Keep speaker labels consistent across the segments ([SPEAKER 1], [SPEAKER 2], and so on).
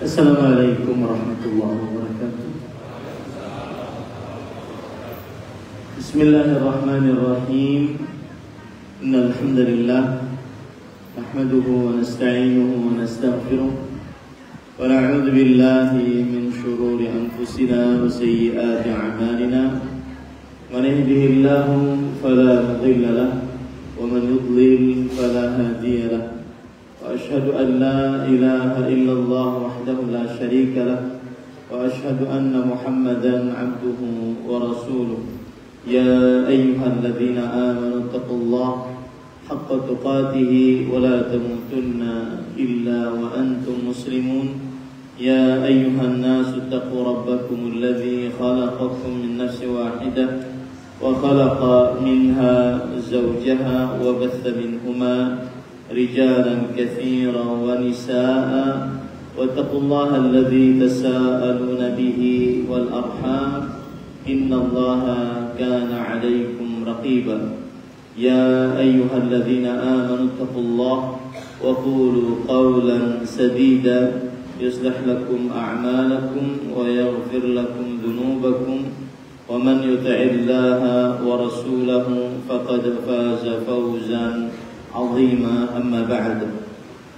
[SPEAKER 1] Assalamualaikum warahmatullahi wabarakatuh. Bismillahirrahmanirrahim. Innal hamdalillah nahmaduhu wa nasta'inuhu wa nastaghfiruh wa na'udzu billahi min shururi anfusina wa sayyiati a'malina. Man yahdihillahu fala mudilla lahu wa man yudlil fala hadiya lahu. وأشهد أن لا إله إلا الله وحده لا شريك له وأشهد أن محمدا عبده ورسوله يا أيها الذين آمنوا اتقوا الله حق تقاته ولا تموتن إلا وأنتم مسلمون يا أيها الناس اتقوا ربكم الذي خلقكم من نفس واحدة وخلق منها زوجها وبث منهما رجالا كثيرا ونساء واتقوا الله الذي تساءلون به والأرحام إن الله كان عليكم رقيبا يا أيها الذين آمنوا اتقوا الله وقولوا قولا سديدا يصلح لكم أعمالكم ويغفر لكم ذنوبكم ومن يطع الله ورسوله فقد فاز فوزا عظيما. أما بعد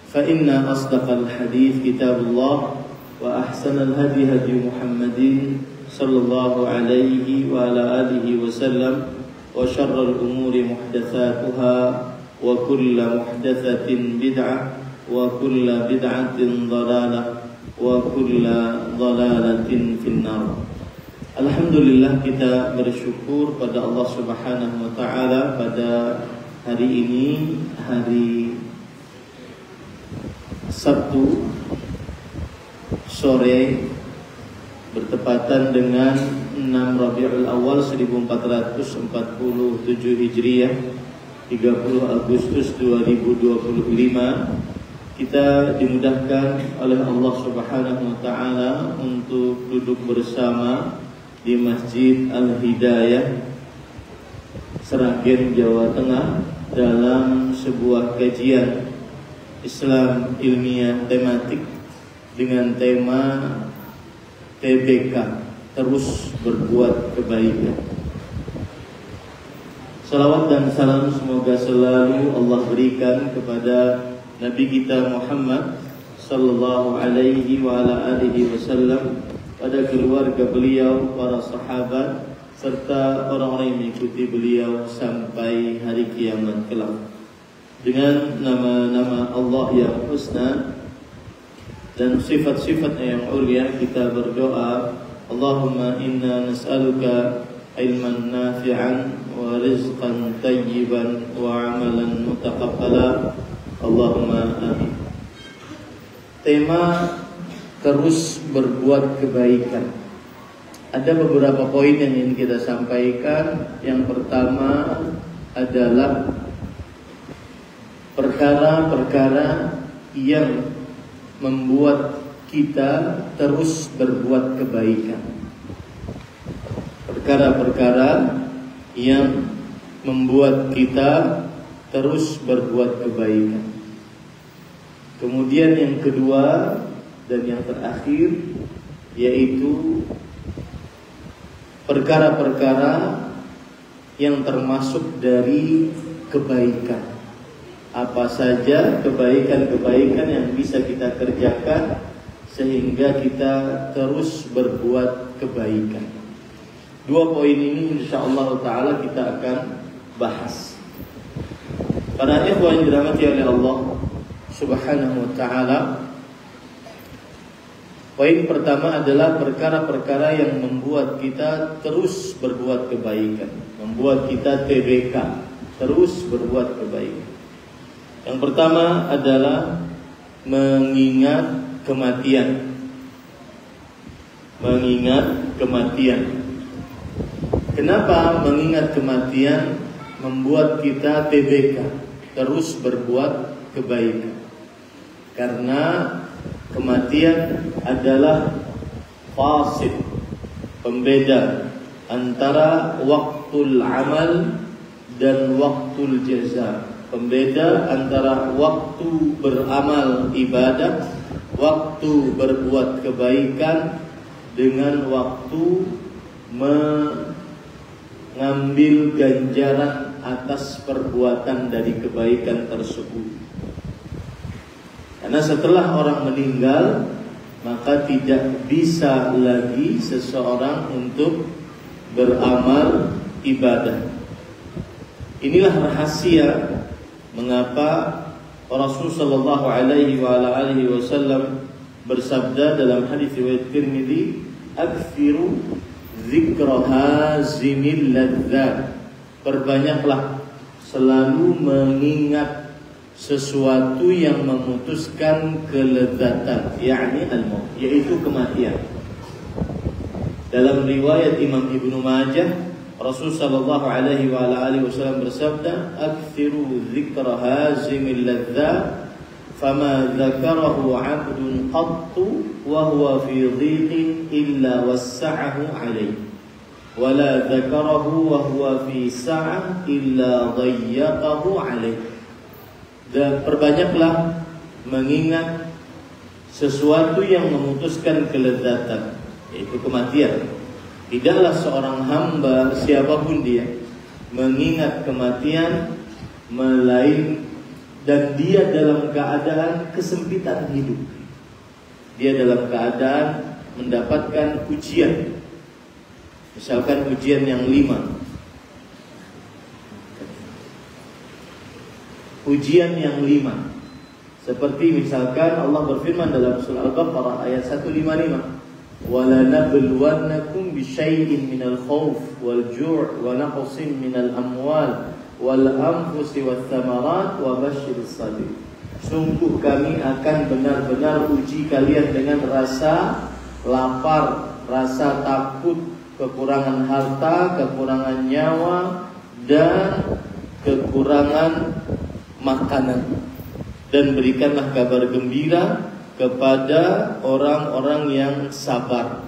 [SPEAKER 1] فإن أصدق الحديث كتاب الله وأحسن الهدي هدي محمد صلى الله عليه وعلى آله وسلم وشر الأمور محدثاتها وكل محدثة بدعة وكل بدعة ضلالة وكل ضلالة في النار. Alhamdulillah, kita bersyukur pada Allah Subhanahu wa taala pada hari ini, hari Sabtu sore, bertepatan dengan 6 Rabiul Awal 1447 Hijriah, 30 Agustus 2025. Kita dimudahkan oleh Allah Subhanahu wa taala untuk duduk bersama di Masjid Al-Hidayah, Sragen, Jawa Tengah, dalam sebuah kajian Islam ilmiah tematik dengan tema TBK, terus berbuat kebaikan. Salawat dan salam semoga selalu Allah berikan kepada Nabi kita Muhammad sallallahu alaihi wa ala alihi wasallam, pada keluarga beliau, para sahabat, serta orang-orang yang mengikuti beliau sampai hari kiamat kelak. Dengan nama-nama Allah yang husna dan sifat-sifatnya yang ulia, kita berdoa, Allahumma inna nas'aluka ilman nafi'an wa rizqan tayyiban wa amalan mutaqabbala, Allahumma amin. Tema terus berbuat kebaikan. Ada beberapa poin yang ingin kita sampaikan. Yang pertama adalah perkara-perkara yang membuat kita terus berbuat kebaikan. Perkara-perkara yang membuat kita terus berbuat kebaikan. Kemudian yang kedua dan yang terakhir, yaitu perkara-perkara yang termasuk dari kebaikan. Apa saja kebaikan-kebaikan yang bisa kita kerjakan sehingga kita terus berbuat kebaikan. Dua poin ini insyaallah taala kita akan bahas. Para ikhwan yang dirahmati oleh Allah Subhanahu wa taala, poin pertama adalah perkara-perkara yang membuat kita terus berbuat kebaikan, membuat kita TBK, terus berbuat kebaikan. Yang pertama adalah mengingat kematian. Mengingat kematian. Kenapa mengingat kematian membuat kita TBK, terus berbuat kebaikan? Karena kematian adalah fasil, pembeda antara waktul amal dan waktul jaza, pembeda antara waktu beramal ibadah waktu berbuat kebaikan dengan waktu mengambil ganjaran atas perbuatan dari kebaikan tersebut. Karena setelah orang meninggal, maka tidak bisa lagi seseorang untuk beramal ibadah. Inilah rahasia mengapa Rasulullah sallallahu alaihi wasallam bersabda dalam hadis riwayat Tirmidzi, "Aktsiru dzikra hazimil ladzat." Perbanyaklah selalu mengingat sesuatu yang memutuskan kelezatan, yakni al-maut, yaitu kematian. Dalam riwayat Imam Ibnu Majah, Rasul sallallahu alaihi wasallam bersabda, "Aktsiru dzikra hazimil ladzat, fama dzakarahu 'abdun qattu wa huwa fi dhiqin illa wassa'ahu 'alaihi, wa la dzakarahu wa huwa fi sa'ah illa dhayyaqahu 'alaihi." Dan perbanyaklah mengingat sesuatu yang memutuskan kelezatan, yaitu kematian. Tidaklah seorang hamba siapapun dia mengingat kematian dan dia dalam keadaan kesempitan hidup. Dia dalam keadaan mendapatkan ujian. Misalkan ujian yang 5. Ujian yang 5. Seperti misalkan Allah berfirman dalam surah Al-Baqarah ayat 155, "Walanabluwannakum bisyai'in minal khauf wal ju' wa naqsin minal amwal wal anfusi wath thamarat wa basyiris sabirin." Sungguh kami akan benar-benar uji kalian dengan rasa lapar, rasa takut, kekurangan harta, kekurangan nyawa, dan kekurangan makanan. Dan berikanlah kabar gembira kepada orang-orang yang sabar.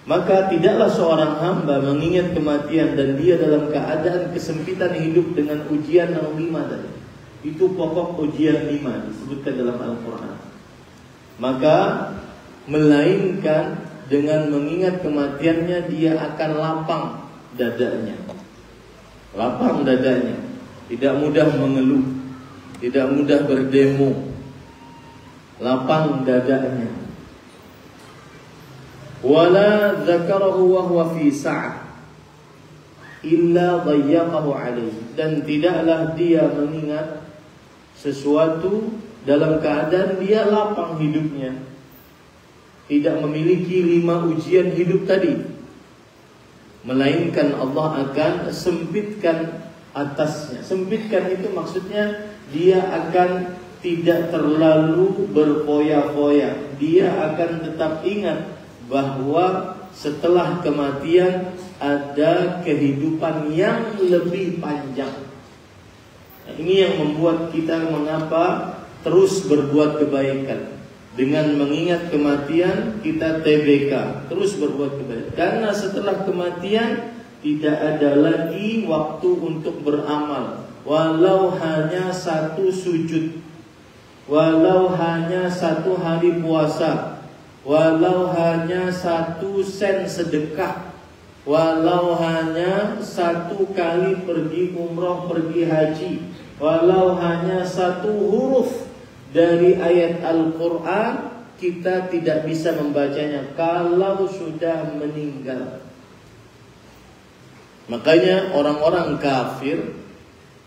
[SPEAKER 1] Maka tidaklah seorang hamba mengingat kematian dan dia dalam keadaan kesempitan hidup dengan ujian yang 5 tadi. Itu pokok ujian 5 disebutkan dalam Al-Quran. Maka melainkan dengan mengingat kematiannya dia akan lapang dadanya. Lapang dadanya, tidak mudah mengeluh, tidak mudah berdemo, lapang dadanya. Wala dzakarahu wa huwa fi sa'ah illa dhayyaqahu alaihi, dan tidaklah dia mengingat sesuatu dalam keadaan dia lapang hidupnya, tidak memiliki 5 ujian hidup tadi, melainkan Allah akan sempitkan atasnya. Sempitkan itu maksudnya dia akan tidak terlalu berfoya-foya. Dia akan tetap ingat bahwa setelah kematian ada kehidupan yang lebih panjang. Nah, ini yang membuat kita mengapa terus berbuat kebaikan. Dengan mengingat kematian kita TBK, terus berbuat kebaikan. Karena setelah kematian tidak ada lagi waktu untuk beramal. Walau hanya 1 sujud, walau hanya 1 hari puasa, walau hanya 1 sen sedekah, walau hanya 1 kali pergi umroh, pergi haji, walau hanya 1 huruf dari ayat Al-Quran, kita tidak bisa membacanya kalau sudah meninggal. Makanya orang-orang kafir,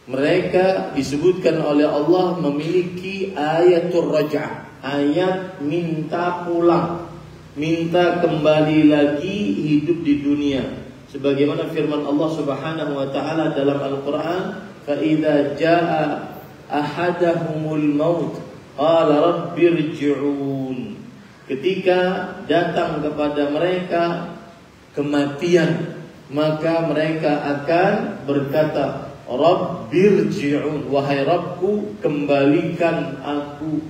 [SPEAKER 1] mereka disebutkan oleh Allah memiliki ayatul raj'ah, ayat minta pulang, minta kembali lagi hidup di dunia. Sebagaimana firman Allah Subhanahu wa taala dalam Al-Qur'an, "Fa idza jaa ahadahumul maut qala rabbirji'un." Ketika datang kepada mereka kematian, maka mereka akan berkata, "Rabbirji'un," wahai Rabbku, kembalikan aku.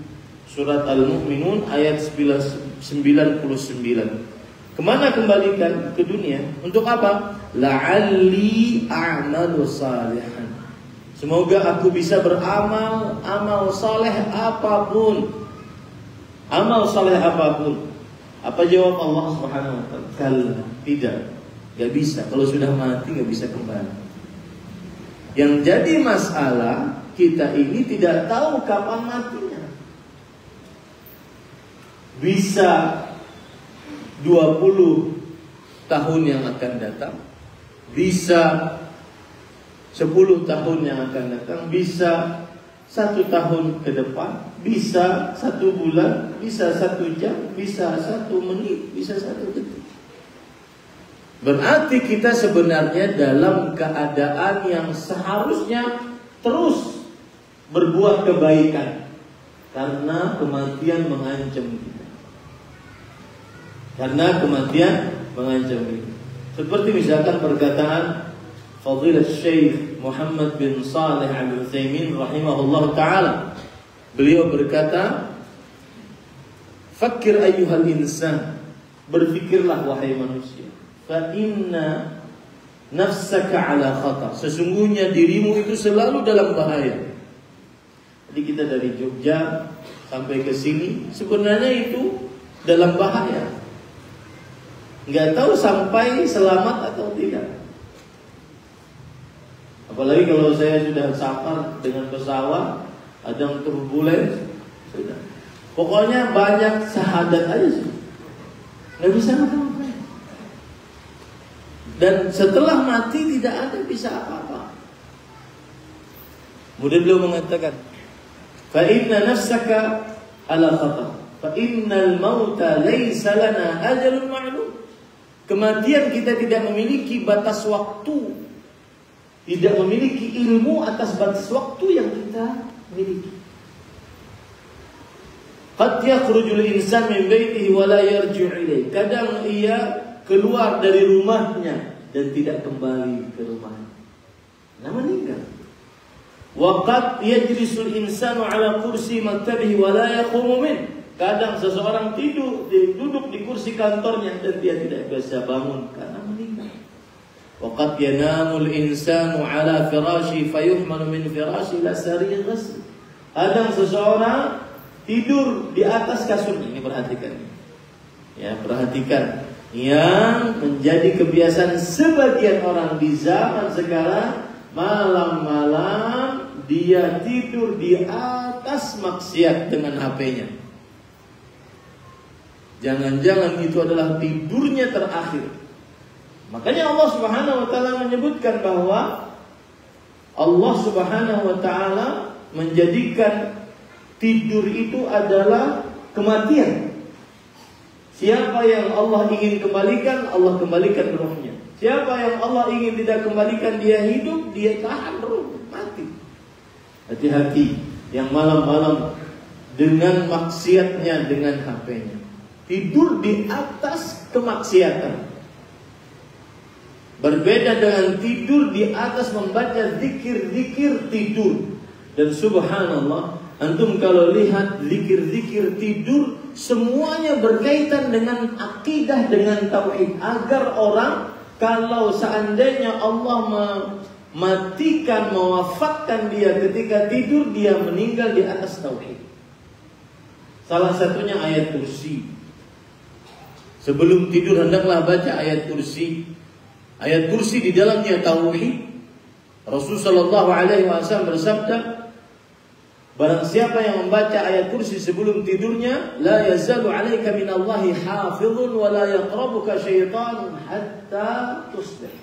[SPEAKER 1] Surat Al-Mu'minun ayat 99. Kemana kembalikan? Ke dunia. Untuk apa? La'alli a'malu salihan. Semoga aku bisa beramal amal saleh apapun. amal saleh apapun. Apa jawab Allah Subhanahu wa taala? Kalla, tidak. Gak bisa. Kalau sudah mati gak bisa kembali. Yang jadi masalah, kita ini tidak tahu kapan matinya. Bisa 20 tahun yang akan datang, bisa 10 tahun yang akan datang, bisa 1 tahun ke depan, bisa 1 bulan, bisa 1 jam, bisa 1 menit, bisa 1 detik. Berarti kita sebenarnya dalam keadaan yang seharusnya terus berbuat kebaikan, karena kematian mengancam kita. Karena kematian mengancam kita. Seperti misalkan perkataan Fadilah Syekh Muhammad bin Saleh Al-Utsaimin rahimahullah ta'ala. Beliau berkata, Fakir ayyuhal insan, berfikirlah wahai manusia, fa inna nafsaka ala khata, sesungguhnya dirimu itu selalu dalam bahaya. Jadi kita dari Jogja sampai ke sini sebenarnya itu dalam bahaya. Nggak tahu sampai selamat atau tidak. Apalagi kalau saya sudah safar dengan pesawat, ada yang turbulens, sudah. Pokoknya banyak syahadat aja sih. Nggak bisa apa-apa. Dan setelah mati tidak ada bisa apa-apa. Kemudian beliau mengatakan, fa inna nafsaka ala khata, fa innal mauta laysa lana ajalun ma'lum. Kematian kita tidak memiliki batas waktu, tidak memiliki ilmu atas batas waktu yang kita miliki. Qad yakhrujul insan min baitihi wa la yarji'u ilayhi. Kadang ia keluar dari rumahnya dan tidak kembali ke rumahnya. Nah, meninggal. Wa qad yajlisul insanu ala kursi maktabihi wa la yaqumu min. Kadang seseorang duduk di kursi kantornya dan dia tidak bisa bangun karena meninggal. Wa qad yanamul insanu ala firashi fayuhmalu min firashi la sari ghasl. Kadang seseorang tidur di atas kasurnya. Ini perhatikan. Ya, perhatikan. Yang menjadi kebiasaan sebagian orang di zaman sekarang, malam-malam dia tidur di atas maksiat dengan HP-nya. Jangan-jangan itu adalah tidurnya terakhir. Makanya Allah Subhanahu wa taala menyebutkan bahwa Allah Subhanahu wa taala menjadikan tidur itu adalah kematian. Siapa yang Allah ingin kembalikan, Allah kembalikan rohnya. Siapa yang Allah ingin tidak kembalikan, dia hidup, dia tahan roh, mati. Hati-hati yang malam-malam dengan maksiatnya, dengan HP-nya. Tidur di atas kemaksiatan. Berbeda dengan tidur di atas membaca zikir-zikir tidur. Dan subhanallah, antum kalau lihat zikir-zikir tidur, semuanya berkaitan dengan akidah, dengan tauhid. Agar orang, kalau seandainya Allah mematikan, mewafatkan dia ketika tidur, dia meninggal di atas tauhid. Salah satunya ayat kursi. Sebelum tidur hendaklah baca ayat kursi. Ayat kursi di dalamnya tauhid. Rasulullah SAW bersabda, barang siapa yang membaca ayat kursi sebelum tidurnya, la yazalu 'alaika minallahi hafizun wa la yaqrabuka syaitanun hatta tusbih.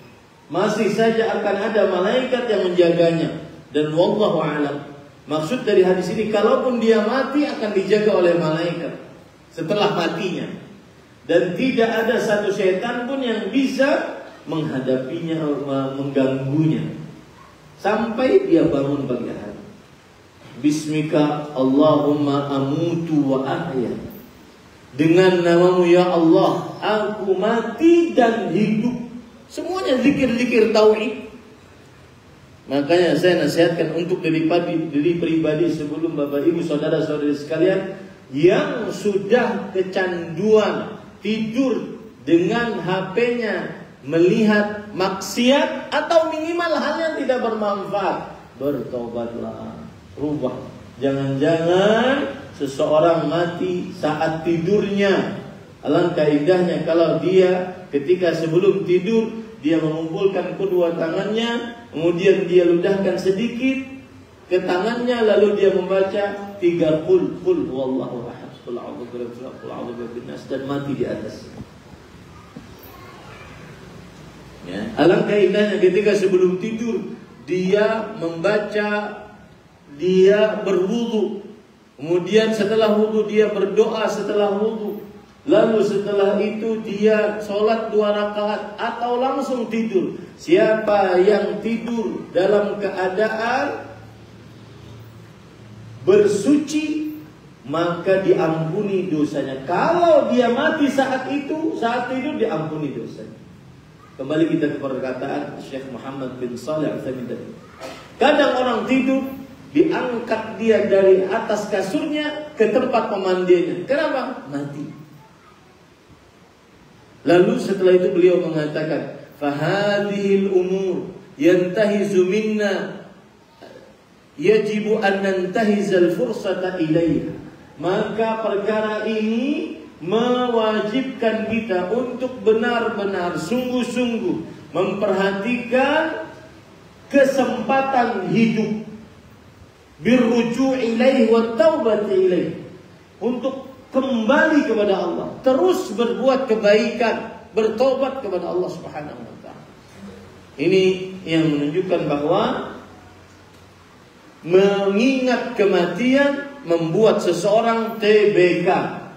[SPEAKER 1] Masih saja akan ada malaikat yang menjaganya. Dan wallahu a'lam. Maksud dari hadis ini, kalaupun dia mati akan dijaga oleh malaikat setelah matinya. Dan tidak ada satu syaitan pun yang bisa menghadapinya, mengganggunya sampai dia bangun pagi hari. Bismika Allahumma amutu wa ahya. Dengan namamu ya Allah, aku mati dan hidup. Semuanya zikir-zikir tauhid. Makanya saya nasihatkan untuk diri pribadi sebelum Bapak Ibu saudara-saudari sekalian yang sudah kecanduan tidur dengan HP-nya, melihat maksiat atau minimal hal yang tidak bermanfaat, bertobatlah, rubah. Jangan-jangan seseorang mati saat tidurnya, alangkah indahnya kalau dia ketika sebelum tidur dia mengumpulkan kedua tangannya, kemudian dia ludahkan sedikit ke tangannya, lalu dia membaca 3 qul huwallahu ahad, qul a'udzu birabbil falaq, qul a'udzu birabbin nas, dan mati di atasnya. Ya, alangkah indahnya ketika sebelum tidur dia membaca, dia berwudu, kemudian setelah wudu dia berdoa setelah wudu, lalu setelah itu dia sholat 2 rakaat atau langsung tidur. Siapa yang tidur dalam keadaan bersuci maka diampuni dosanya. Kalau dia mati saat itu, saat tidur, diampuni dosanya. Kembali kita ke perkataan Syekh Muhammad bin Shalih Al-Utsaimin tadi. Kadang orang tidur, diangkat dia dari atas kasurnya ke tempat pemandiannya. Kenapa? Mati. Lalu setelah itu beliau mengatakan, "Fahadhil umur yantahizu minna, yajibu an nantahizal fursata ilaiha." Maka perkara ini mewajibkan kita untuk benar-benar sungguh-sungguh memperhatikan kesempatan hidup, birruju' ilaihi wa taubati ilaihi, untuk kembali kepada Allah, terus berbuat kebaikan, bertobat kepada Allah Subhanahu wa taala. Ini yang menunjukkan bahwa mengingat kematian membuat seseorang TBK,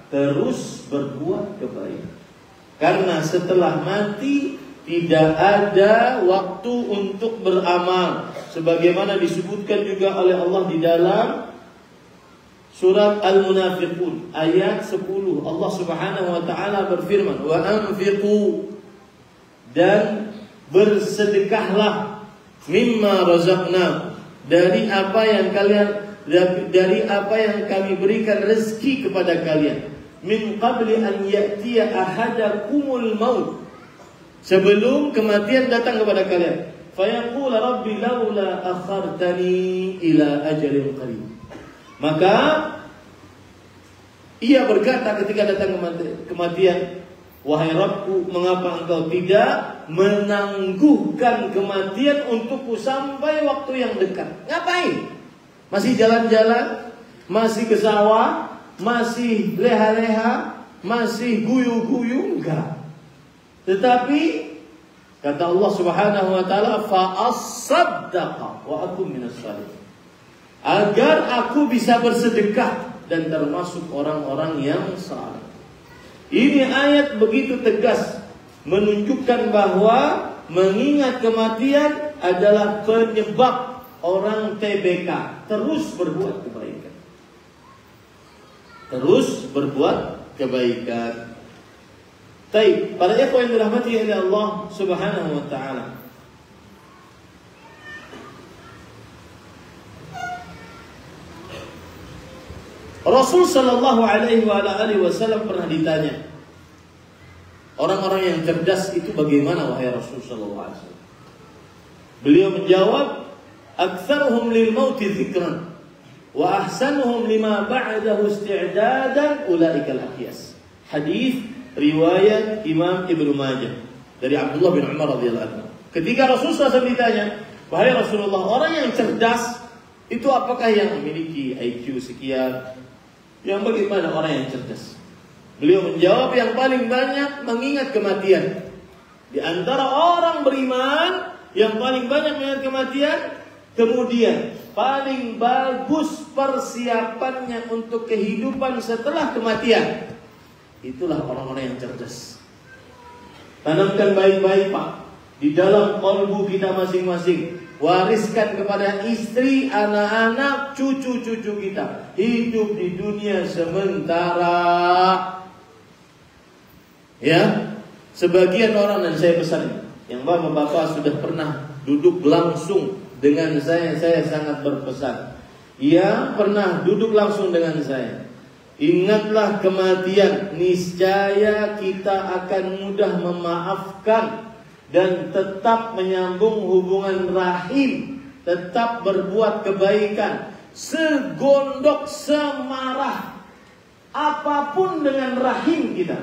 [SPEAKER 1] terus berbuat kebaikan. Karena setelah mati tidak ada waktu untuk beramal, sebagaimana disebutkan juga oleh Allah di dalam surat Al-Munafiqun ayat 10. Allah Subhanahu wa taala berfirman, "Wa anfiqu," dan bersedekahlah, "mimma razaqna," dari apa yang kami berikan rezeki kepada kalian, "min qabli an ya'tiya ahadakumul maut," sebelum kematian datang kepada kalian, "fayaqul rabbi laula akhartani ila ajalin qarib." Maka ia berkata ketika datang kematian, "Wahai Rabbku, mengapa engkau tidak menangguhkan kematian untukku sampai waktu yang dekat?" Ngapain? Masih jalan-jalan, masih ke sawah, masih leha-leha, masih guyu-guyu? Enggak. Tetapi kata Allah Subhanahu wa taala, "fa as-saddaqa wa akum minas shalihin," agar aku bisa bersedekah dan termasuk orang-orang yang saleh. Ini ayat begitu tegas menunjukkan bahwa mengingat kematian adalah penyebab orang TBK, terus berbuat kebaikan. Terus berbuat kebaikan. Baik, para ikhwan yang dirahmati oleh Allah Subhanahu wa taala. Rasul sallallahu alaihi wasallam pernah ditanya, orang-orang yang cerdas itu bagaimana wahai Rasul sallallahu alaihi wasallam? Beliau menjawab, "Aktsaruhum lil mauti dzikran wa ahsanuhum lima ba'dahu isti'dadan ulaikal aqyas." Hadis riwayat Imam Ibnu Majah dari Abdullah bin Umar radhiyallahu anhu. Ketika Rasulullah SAW ditanya, "Wahai Rasulullah, orang yang cerdas itu apakah yang memiliki IQ sekian? Yang bagaimana orang yang cerdas?" Beliau menjawab, "Yang paling banyak mengingat kematian. Di antara orang beriman, yang paling banyak mengingat kematian, kemudian paling bagus persiapannya untuk kehidupan setelah kematian. Itulah orang-orang yang cerdas." Tanamkan baik-baik Pak di dalam kalbu kita masing-masing. Wariskan kepada istri, anak-anak, cucu-cucu kita. Hidup di dunia sementara. Ya, sebagian orang, dan saya pesan, yang bapak-bapak sudah pernah duduk langsung dengan saya sangat berpesan. Ia pernah duduk langsung dengan saya. Ingatlah kematian, niscaya kita akan mudah memaafkan dan tetap menyambung hubungan rahim, tetap berbuat kebaikan, segondok semarah apapun dengan rahim kita.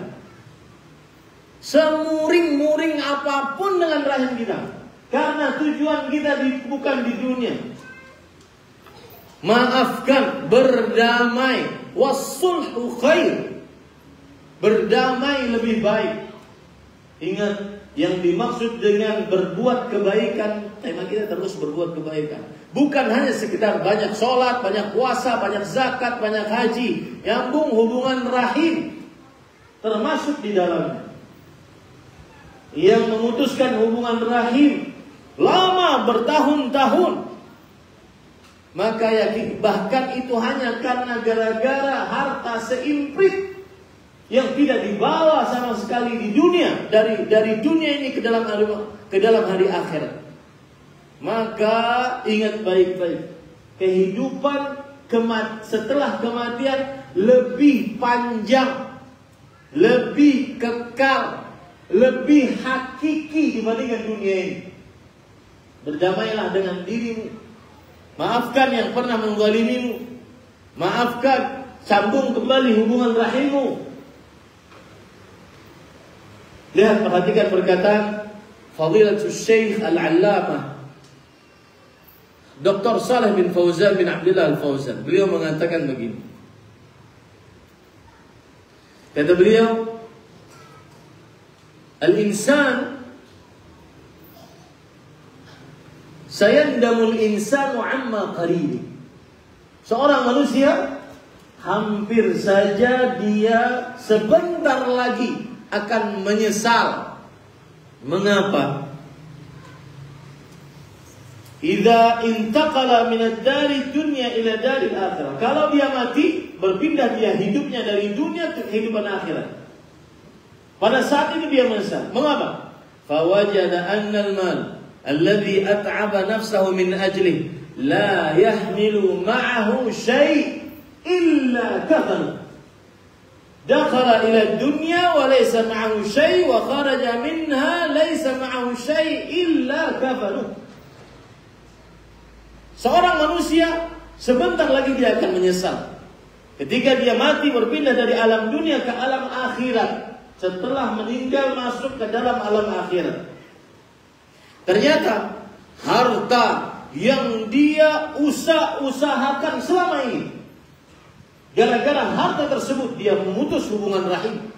[SPEAKER 1] Semuring-muring apapun dengan rahim kita. Karena tujuan kita bukan di dunia. Maafkan, berdamai, wassulhu khair. Berdamai lebih baik. Ingat, yang dimaksud dengan berbuat kebaikan, tema kita terus berbuat kebaikan. Bukan hanya sekedar banyak sholat, banyak puasa, banyak zakat, banyak haji. Nyambung hubungan rahim termasuk di dalamnya. Yang memutuskan hubungan rahim lama bertahun-tahun, maka yakin bahkan itu hanya karena gara-gara harta seimprit yang tidak dibawa sama sekali di dunia, dari dunia ini ke dalam hari akhirat. Maka ingat baik-baik, kehidupan setelah kematian lebih panjang, lebih kekal, lebih hakiki dibandingkan dunia ini. Berdamailah dengan dirimu. Maafkan yang pernah mengghalimimu. Maafkan, sambung kembali hubungan rahimmu. Lihat, perhatikan perkataan Fadilatul Syekh Al-Allamah Dr. Saleh bin Fauzan bin Abdullah Al-Fauzan. Beliau mengatakan begini. Kata beliau, Al-insan sayandamul insanu amma qarib. Seorang manusia hampir saja dia sebentar lagi akan menyesal. Mengapa? Idza intaqala min ad-dari dunya ila daril akhirah. Kalau dia mati, berpindah dia hidupnya dari dunia ke kehidupan akhirat. Pada saat ini dia menyesal. Mengapa? Fawajada anna al-mal alladhi at'aba nafsahu min ajlihi la yahmilu ma'ahu syai' illa kafan. Dakhala ila dunya wa laysa ma'ahu syai' wa kharaja minha laysa ma'ahu syai' illa kafanu. Seorang manusia sebentar lagi dia akan menyesal. Ketika dia mati berpindah dari alam dunia ke alam akhirat. Setelah meninggal masuk ke dalam alam akhirat. Ternyata harta yang dia usahakan selama ini, gara-gara harta tersebut dia memutus hubungan rahim.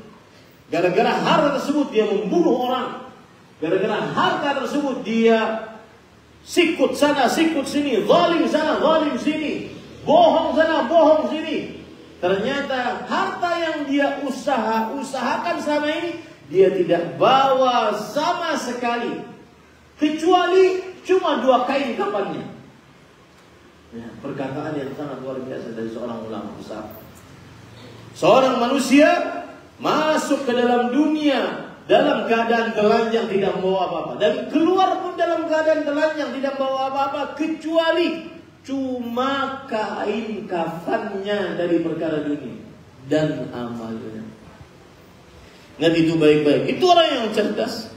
[SPEAKER 1] Gara-gara harta tersebut dia membunuh orang. Gara-gara harta tersebut dia sikut sana, sikut sini, zalim sana, zalim sini, bohong sana, bohong sini. Ternyata harta yang dia usahakan selama ini dia tidak bawa sama sekali, kecuali cuma 2 kain kafannya. Ya, perkataan yang sangat luar biasa dari seorang ulama besar. Seorang manusia masuk ke dalam dunia dalam keadaan telanjang, tidak membawa apa-apa, dan keluar pun dalam keadaan telanjang, tidak membawa apa-apa, kecuali cuma kain kafannya dari perkara dunia dan amalnya. Ingat itu baik-baik. Itu orang yang cerdas.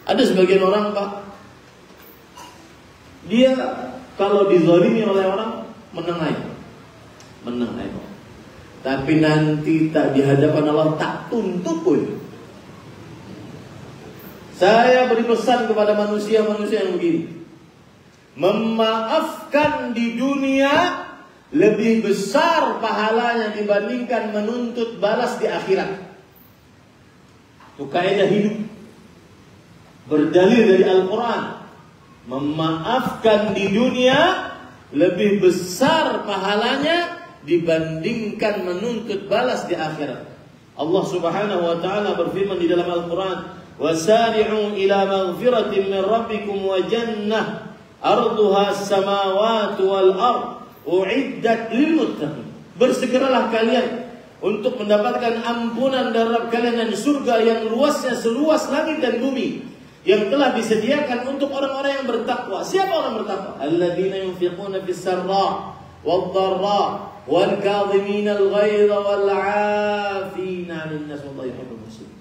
[SPEAKER 1] Ada sebagian orang, Pak, dia kalau dizalimi oleh orang menengai. Tapi nanti tak di hadapan Allah tak tuntut pun. Saya beri pesan kepada manusia-manusia yang begini. Memaafkan di dunia lebih besar pahalanya dibandingkan menuntut balas di akhirat. Itu kaidah hidup. Berdalil dari Al-Quran. Memaafkan di dunia lebih besar pahalanya dibandingkan menuntut balas di akhirat. Allah Subhanahu wa taala berfirman di dalam Al-Quran, "Wasari'u ila maghfiratin min rabbikum wa jannah arduha as-samawati wal ard u'iddat lil muttaqin." Bersegeralah kalian untuk mendapatkan ampunan dari Rabb kalian dan surga yang luasnya seluas langit dan bumi, yang telah disediakan untuk orang-orang yang bertakwa. Siapa orang bertakwa? Alladzina yunfiquna fis sarra wad dharra wal kadhimina al ghaidha wal 'afina 'anil nas wallahu yuhibbul muhsinin.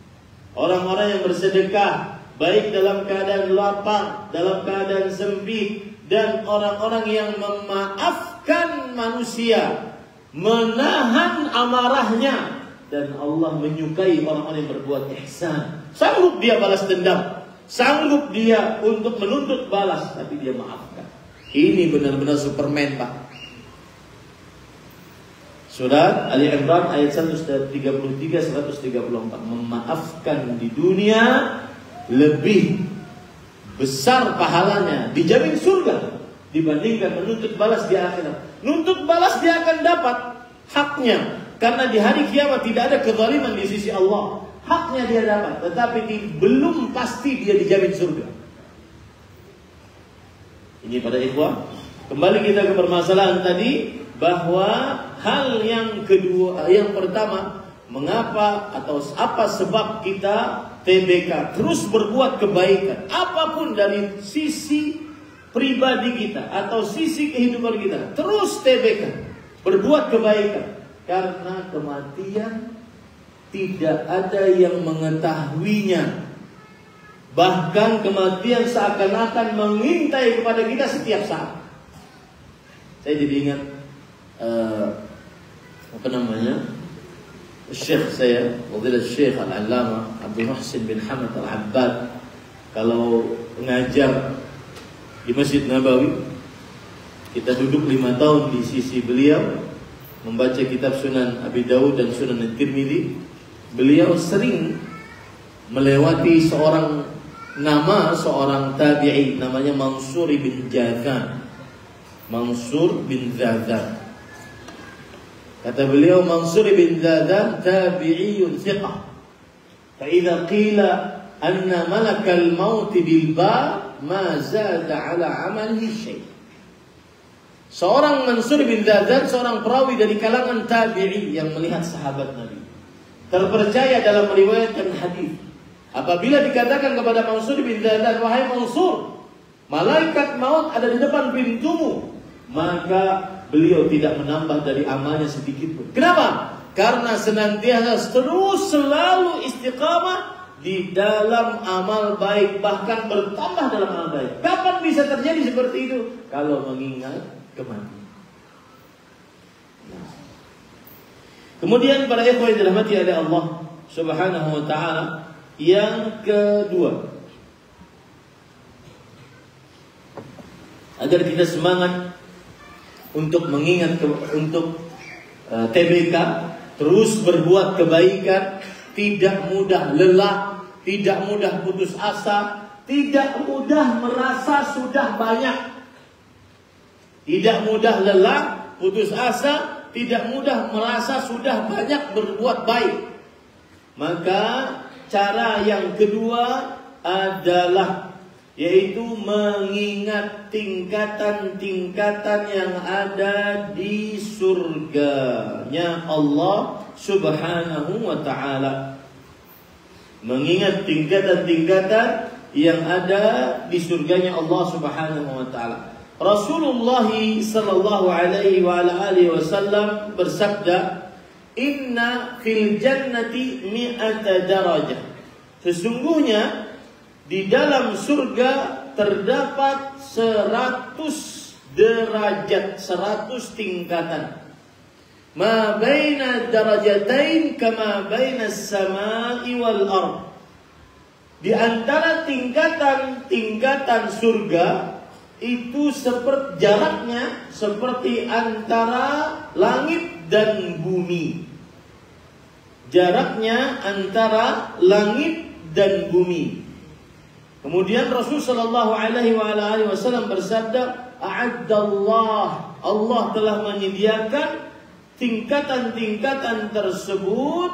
[SPEAKER 1] Orang-orang yang bersedekah baik dalam keadaan lapar, dalam keadaan sempit, dan orang-orang yang memaafkan manusia menahan amarahnya, dan Allah menyukai orang-orang yang berbuat ihsan. Sanggup dia balas dendam, sanggup dia untuk menuntut balas, tapi dia maafkan. Ini benar-benar Superman, Pak. Surat Ali Imran ayat 133-134. Memaafkan di dunia lebih besar pahalanya, dijamin surga, dibandingkan menuntut balas di akhirat. Nuntut balas dia akan dapat haknya, karena di hari kiamat tidak ada kezaliman di sisi Allah. Haknya dia dapat, tetapi belum pasti dia dijamin surga. Ini pada ikhwah. Kembali kita ke permasalahan tadi, bahwa hal yang kedua, yang pertama, mengapa atau apa sebab kita TBK terus berbuat kebaikan, apapun dari sisi pribadi kita atau sisi kehidupan kita, terus TBK berbuat kebaikan, karena kematian tidak ada yang mengetahuinya. Bahkan kematian seakan-akan mengintai kepada kita setiap saat. Saya jadi ingat Syekh saya, Fadilah Syekh Al-Allamah Abdul Muhsin bin Hamad Al-Abbad, kalau mengajar di Masjid Nabawi, kita duduk 5 tahun di sisi beliau membaca kitab Sunan Abi Dawud dan Sunan At-Tirmidzi. Beliau sering melewati seorang tabi'i namanya Mansur bin Jazan. Mansur bin Zazan. Kata beliau, Mansur bin Zazan tabi'iyun thiqah. Fa idza qila anna malakal maut bil ba ma zada ala amalihi syai'. Seorang Mansur bin Zazan, seorang perawi dari kalangan tabi'i yang melihat sahabat Nabi, terpercaya dalam meriwayatkan hadis. Apabila dikatakan kepada Mansur bin Zazan, wahai Mansur, malaikat maut ada di depan pintumu, maka beliau tidak menambah dari amalnya sedikit pun. Kenapa? Karena senantiasa terus selalu istiqamah di dalam amal baik, bahkan bertambah dalam amal baik. Kapan bisa terjadi seperti itu? Kalau mengingat kematian. Kemudian para ikhwan yang dirahmati oleh Allah Subhanahu wa taala, yang kedua, agar kita semangat untuk mengingat untuk TBK, terus berbuat kebaikan, tidak mudah lelah, tidak mudah putus asa, tidak mudah merasa sudah banyak, tidak mudah lelah, putus asa, tidak mudah merasa sudah banyak berbuat baik. Maka cara yang kedua adalah yaitu mengingat tingkatan-tingkatan yang ada di surganya Allah Subhanahu wa ta'ala. Mengingat tingkatan-tingkatan yang ada di surganya Allah Subhanahu wa ta'ala. Rasulullah sallallahu alaihi wa alihi wasallam bersabda, "Inna fil jannati mi'ata darajah." Sesungguhnya di dalam surga terdapat 100 derajat, 100 tingkatan. Ma baina darajatain kama baina as-sama'i wal ard. Di antara tingkatan-tingkatan surga itu seperti jaraknya seperti antara langit dan bumi. Jaraknya antara langit dan bumi. Kemudian Rasul sallallahu alaihi wasallam bersabda, "A'addallah", Allah telah menyediakan tingkatan-tingkatan tersebut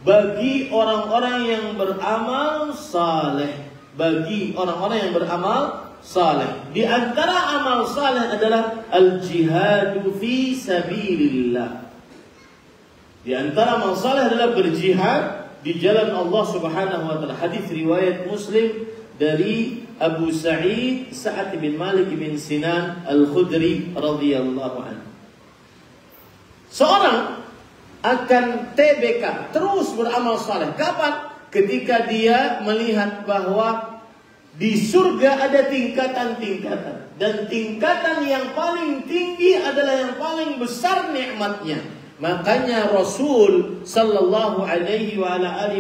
[SPEAKER 1] bagi orang-orang yang beramal saleh, bagi orang-orang yang beramal saleh. Di antara amal saleh adalah al-jihadu fi sabilillah. Di antara amal saleh adalah berjihad di jalan Allah Subhanahu wa taala. Hadis riwayat Muslim dari Abu Sa'ad bin Malik bin Sinan Al-Khudri radhiyallahu anhu. Seorang akan TBK, terus beramal saleh. Kapan? Ketika dia melihat bahwa Di surga ada tingkatan-tingkatan, dan tingkatan yang paling tinggi adalah yang paling besar nikmatnya. Makanya Rasul sallallahu alaihi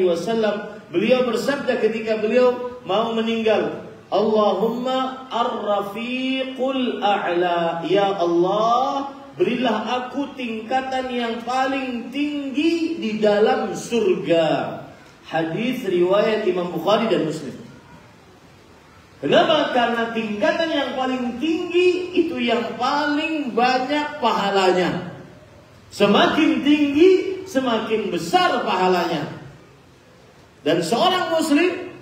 [SPEAKER 1] wasallam beliau bersabda ketika beliau mau meninggal, Allahumma ar-rafiqul a'la, ya Allah, berilah aku tingkatan yang paling tinggi di dalam surga. Hadis riwayat Imam Bukhari dan Muslim. Kenapa? Karena tingkatan yang paling tinggi itu yang paling banyak pahalanya. Semakin tinggi, semakin besar pahalanya. Dan seorang muslim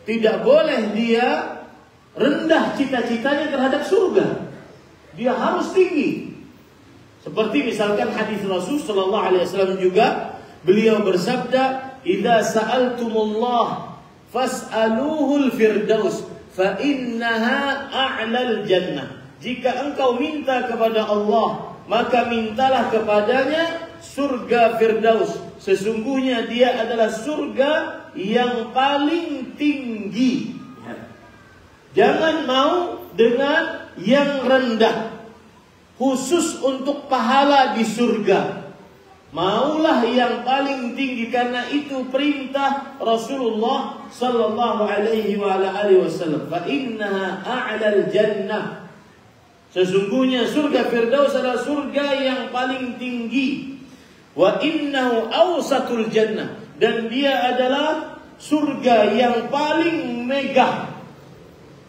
[SPEAKER 1] tidak boleh dia rendah cita-citanya terhadap surga. Dia harus tinggi. Seperti misalkan hadis Rasul sallallahu alaihi wasallam juga, beliau bersabda, "Idza sa'altumullah fas'aluhul firdaus fa innaha a'lal jannah." Jika engkau minta kepada Allah, maka mintalah kepadanya surga Firdaus. Sesungguhnya dia adalah surga yang paling tinggi. Jangan mau dengan yang rendah. Khusus untuk pahala di surga, maulah yang paling tinggi, karena itu perintah Rasulullah sallallahu alaihi wasallam. Fa innaha a'lal jannah. Sesungguhnya surga Firdaus adalah surga yang paling tinggi. Wa innahu awsatul jannah, dan dia adalah surga yang paling megah.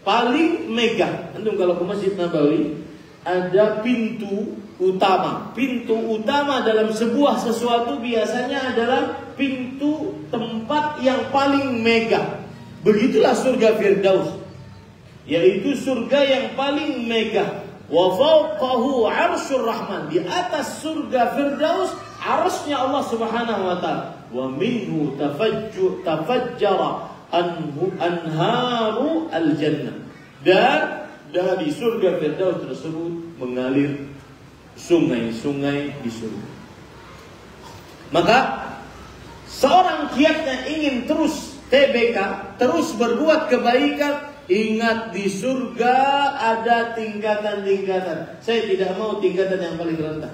[SPEAKER 1] Paling megah. Antum kalau ke Masjid Nabawi ada pintu utama. Pintu utama dalam sebuah sesuatu biasanya adalah pintu tempat yang paling megah. Begitulah surga Firdaus, yaitu surga yang paling megah. Wa fawqahu 'arsyur rahman. Di atas surga Firdaus arsy-Nya Allah Subhanahu wa taala. Wa minhu tafajjara anharu al-jannah. Dan dari surga Firdaus tersebut mengalir sungai-sungai di surga. Maka seorang kiatnya ingin terus TBK, terus berbuat kebaikan, ingat di surga ada tingkatan-tingkatan. Saya tidak mau tingkatan yang paling rendah.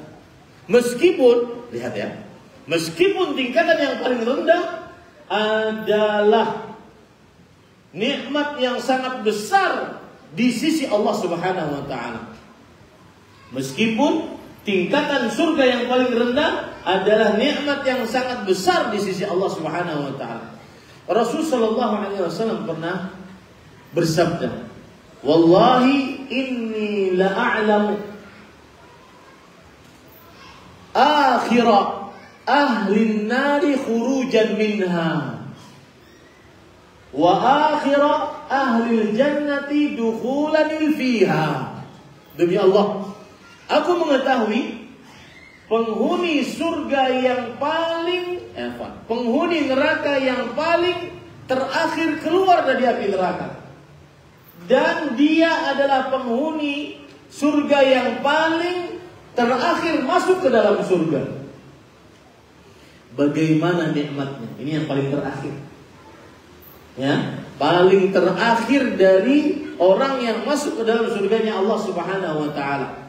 [SPEAKER 1] Meskipun, lihat ya, meskipun tingkatan yang paling rendah adalah nikmat yang sangat besar di sisi Allah Subhanahu wa taala. Meskipun tingkatan surga yang paling rendah adalah nikmat yang sangat besar di sisi Allah Subhanahu wa taala. Rasul sallallahu alaihi wasallam pernah bersabda, "Wallahi inni la'alamu akhira ahli nari khurujan minha wa akhira ahli jannati dukhulan fiha." Demi Allah, aku mengetahui penghuni surga yang paling penghuni neraka yang paling terakhir keluar dari api neraka, dan dia adalah penghuni surga yang paling terakhir masuk ke dalam surga. Bagaimana nikmatnya? Ini yang paling terakhir, ya, paling terakhir dari orang yang masuk ke dalam surganya Allah Subhanahu wa taala.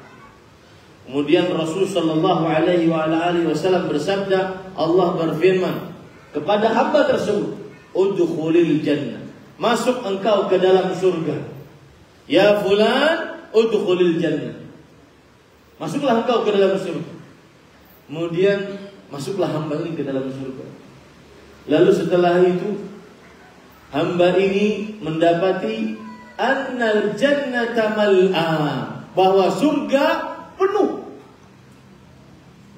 [SPEAKER 1] Kemudian Rasul sallallahu alaihi wasallam bersabda, Allah berfirman kepada hamba tersebut, udkhulil jannah, masuk engkau ke dalam surga. Ya fulan, udkhulil jannah, masuklah engkau ke dalam surga. Kemudian masuklah hamba ini ke dalam surga. Lalu setelah itu hamba ini mendapati annal jannata mal'a, bahwa surga penuh.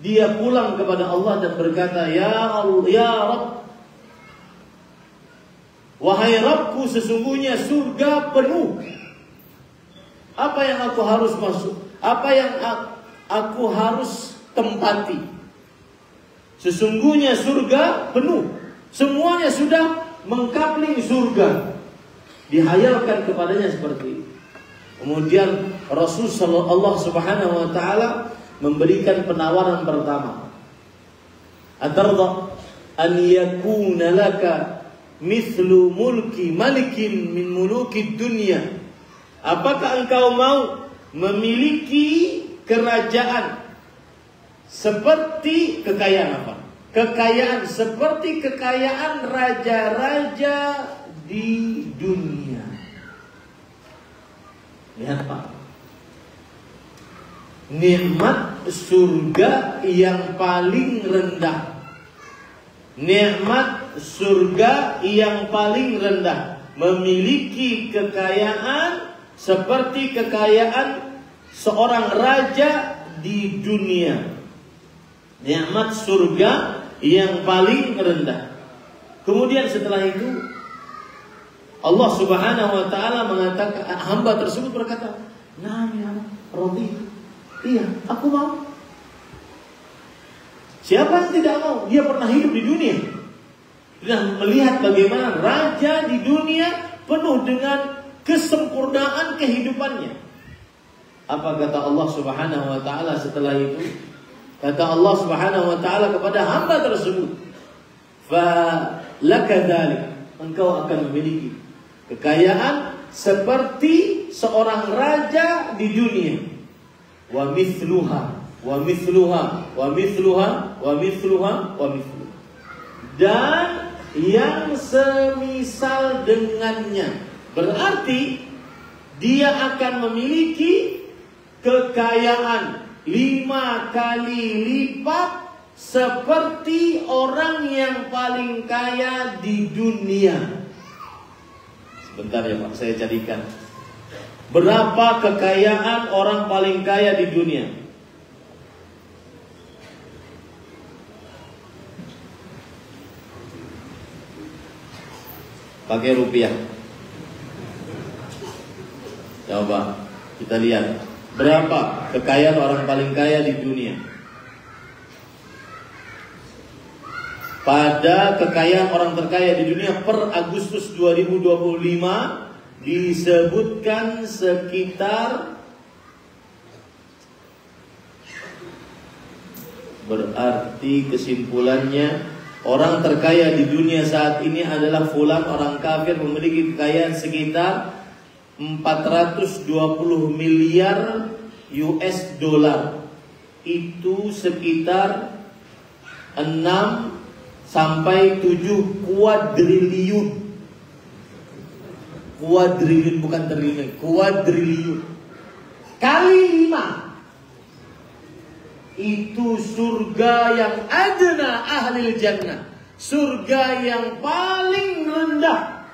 [SPEAKER 1] Dia pulang kepada Allah dan berkata, Ya Allah, ya Rabb, wahai Rabbku, sesungguhnya surga penuh. Apa yang aku harus masuk? Apa yang aku harus tempati? Sesungguhnya surga penuh. Semuanya sudah mengkapling surga. Dihayalkan kepadanya seperti itu. Kemudian Rasulullah Allah Subhanahu wa taala memberikan penawaran pertama. Atarda an yakuna laka mithlu mulki malikin min mulukid dunya. Apakah engkau mau memiliki kerajaan seperti kekayaan apa? Kekayaan seperti kekayaan raja-raja di dunia. Lihat Pak, nikmat surga yang paling rendah. Nikmat surga yang paling rendah, memiliki kekayaan seperti kekayaan seorang raja di dunia. Nikmat surga yang paling rendah. Kemudian setelah itu Allah Subhanahu wa taala mengatakan, hamba tersebut berkata, "Nah, ya Rabbi, iya, aku mau." Siapa yang tidak mau? Dia pernah hidup di dunia dan melihat bagaimana raja di dunia penuh dengan kesempurnaan kehidupannya. Apa kata Allah Subhanahu wa taala setelah itu? Kata Allah Subhanahu wa taala kepada hamba tersebut, "Fa laka dzalik." Engkau akan memiliki kekayaan seperti seorang raja di dunia. Wa mithluha wa mithluha wa mithluha wa mithluha wa mithluha. Dan yang semisal dengannya. Berarti dia akan memiliki kekayaan 5 kali lipat seperti orang yang paling kaya di dunia. Sebentar ya Pak, saya jadikan. Berapa kekayaan orang paling kaya di dunia? Pakai rupiah. Coba kita lihat berapa kekayaan orang paling kaya di dunia. Pada kekayaan orang terkaya di dunia per Agustus 2025 disebutkan sekitar, berarti kesimpulannya orang terkaya di dunia saat ini adalah fulan orang kafir, memiliki kekayaan sekitar 420 miliar US dollar. Itu sekitar 6 sampai 7 kuadriliun. Kuadriliun bukan triliun, kuadriliun. Kali 5. Itu surga yang adna ahlil jannah. Surga yang paling rendah.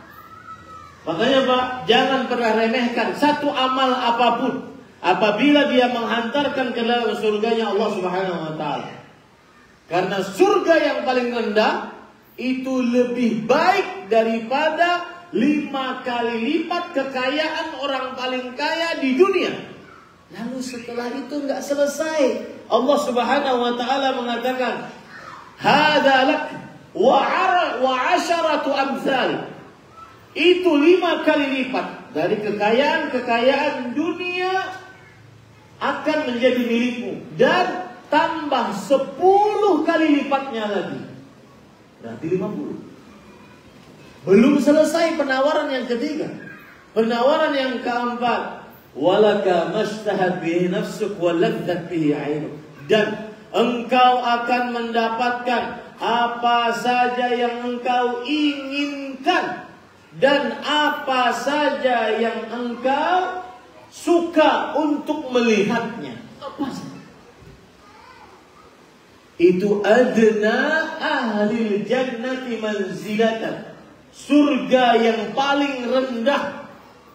[SPEAKER 1] Makanya Pak, jangan pernah remehkan satu amal apapun apabila dia menghantarkan ke dalam surganya Allah Subhanahu wa taala. Karena surga yang paling rendah itu lebih baik daripada 5 kali lipat kekayaan orang paling kaya di dunia. Lalu setelah itu enggak selesai. Allah Subhanahu wa taala mengatakan, "Hadza lak wa 'asharatu amsal." Itu 5 kali lipat dari kekayaan dunia akan menjadi milikmu, dan tambah 10 kali lipatnya lagi. Berarti 50. Belum selesai penawaran yang ketiga. Penawaran yang keempat, walaka mashtahat bihi nafsuk wa ladzat bihi 'ainuk. Dan engkau akan mendapatkan apa saja yang engkau inginkan dan apa saja yang engkau suka untuk melihatnya. Apa saja. Itu adna ahlil jannati manzilatan. Surga yang paling rendah.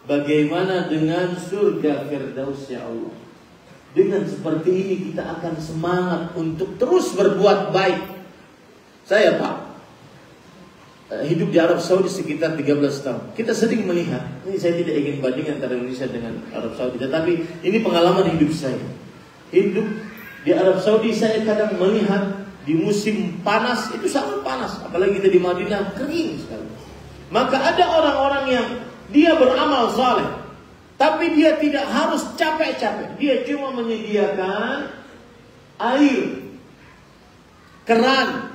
[SPEAKER 1] Bagaimana dengan surga Firdaus ya Allah? Dengan seperti ini kita akan semangat untuk terus berbuat baik. Saya Pak, hidup di Arab Saudi sekitar 13 tahun. Kita sering melihat, ini saya tidak ingin bandingkan antara Indonesia dengan Arab Saudi, tetapi ini pengalaman hidup saya. Hidup di Arab Saudi saya kadang melihat di musim panas itu sangat panas, apalagi kita di Madinah kering sekali. Maka ada orang-orang yang dia beramal saleh, tapi dia tidak harus capek-capek. Dia cuma menyediakan air, keran,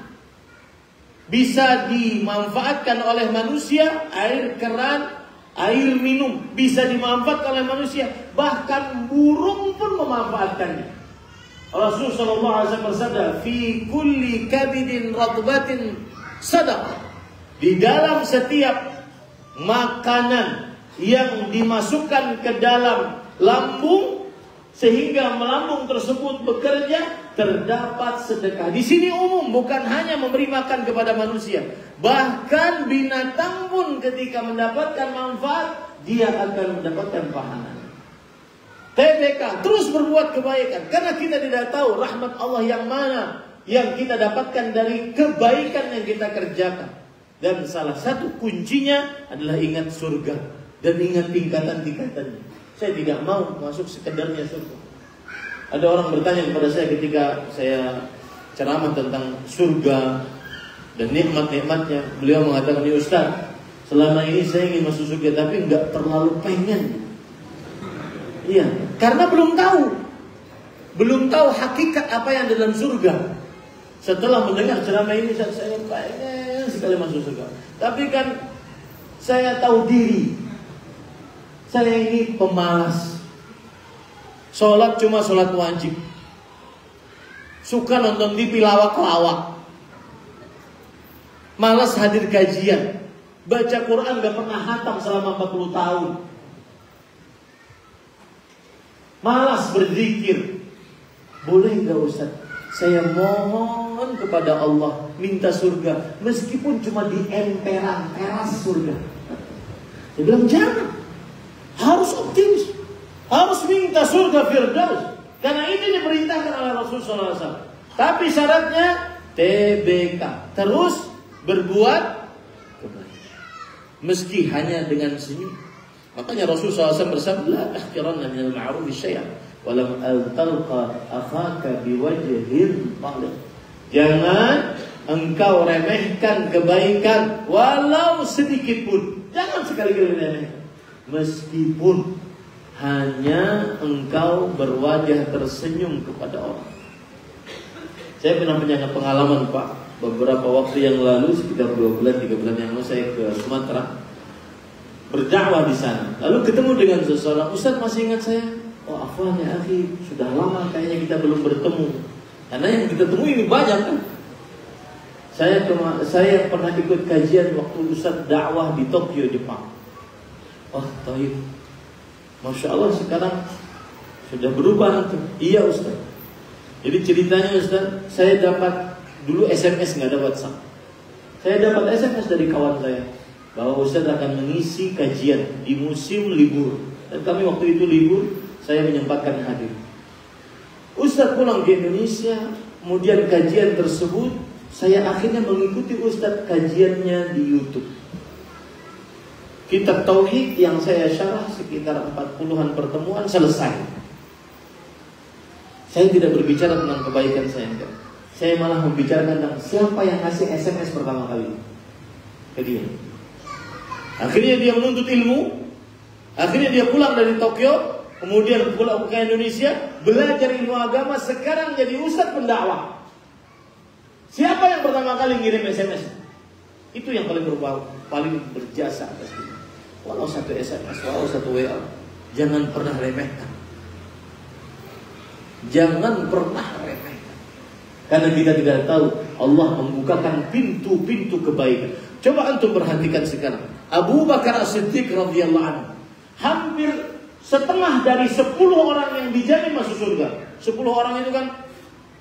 [SPEAKER 1] bisa dimanfaatkan oleh manusia, air keran, air minum bisa dimanfaatkan oleh manusia, bahkan burung pun memanfaatkannya. Rasulullah SAW bersabda, "Fi kulli kabidin ratbatin sadaqah." Di dalam setiap makanan yang dimasukkan ke dalam lambung sehingga lambung tersebut bekerja, terdapat sedekah. Di sini umum, bukan hanya memberi makan kepada manusia, bahkan binatang pun ketika mendapatkan manfaat, dia akan mendapatkan pahala. TBK, terus berbuat kebaikan, karena kita tidak tahu rahmat Allah yang mana yang kita dapatkan dari kebaikan yang kita kerjakan. Dan salah satu kuncinya adalah ingat surga dan ingat tingkatan-tingkatannya. Saya tidak mau masuk sekedarnya surga. Ada orang bertanya kepada saya ketika saya ceramah tentang surga dan nikmat-nikmatnya. Beliau mengatakan, "Ya Ustaz, selama ini saya ingin masuk surga tapi nggak terlalu pengen." Iya, karena belum tahu hakikat apa yang dalam surga. Setelah mendengar ceramah ini, saya pengen sekali masuk surga. Tapi kan saya tahu diri, saya ini pemalas. Sholat cuma sholat wajib. Suka nonton TV lawak-lawak. Malas hadir kajian. Baca Quran gak pernah hatam selama 40 tahun. Malas berzikir. Boleh gak Ustaz? Saya mohon kepada Allah minta surga, meskipun cuma di emperan teras surga. Dia bilang jangan. Harus optimis. Harus minta surga Firdaus, karena ini diperintahkan oleh Rasulullah SAW. Tapi syaratnya TBK, terus berbuat kebaikan, meski hanya dengan senyum. Makanya Rasulullah SAW bersabda, "La tahqiranna minal ma'rufi syai'an, walau an talqa akhaka biwajhin talib." Jangan engkau remehkan kebaikan walau sedikit pun. Jangan sekali-kali remehkan, meskipun hanya engkau berwajah tersenyum kepada orang. Saya pernah punya pengalaman Pak. Beberapa waktu yang lalu, sekitar 2 bulan, 3 bulan yang lalu, saya ke Sumatera berdakwah di sana. Lalu ketemu dengan seseorang, "Ustaz, masih ingat saya?" "Oh, afwan ya akhi, sudah lama kayaknya kita belum bertemu." Karena yang kita temui ini banyak kan. Saya pernah ikut kajian waktu Ustaz dakwah di Tokyo, Jepang. "Oh, taib. Masya Allah sekarang sudah berubah nanti." "Iya Ustaz." Jadi ceritanya Ustaz, saya dapat dulu SMS, nggak ada WhatsApp. Saya dapat SMS dari kawan saya bahwa Ustaz akan mengisi kajian di musim libur. Dan kami waktu itu libur, saya menyempatkan hadir. Ustaz pulang ke Indonesia, kemudian kajian tersebut saya akhirnya mengikuti Ustaz kajiannya di YouTube. Kitab Tauhid yang saya syarah sekitar 40-an pertemuan selesai. Saya tidak berbicara tentang kebaikan saya, enggak. Saya malah membicarakan tentang siapa yang ngasih SMS pertama kali ke dia. Akhirnya dia menuntut ilmu. Akhirnya dia pulang dari Tokyo, kemudian pulang ke Indonesia, belajar ilmu agama, sekarang jadi ustadz pendakwah. Siapa yang pertama kali ngirim SMS? Itu yang paling berjasa atas kita. Walau satu SMS, walau satu WA, jangan pernah remehkan. Jangan pernah remehkan. Karena kita tidak tahu Allah membukakan pintu-pintu kebaikan. Coba antum perhatikan sekarang. Abu Bakar As-Siddiq radhiyallahu anhu, hampir setengah dari 10 orang yang dijamin masuk surga. 10 orang itu kan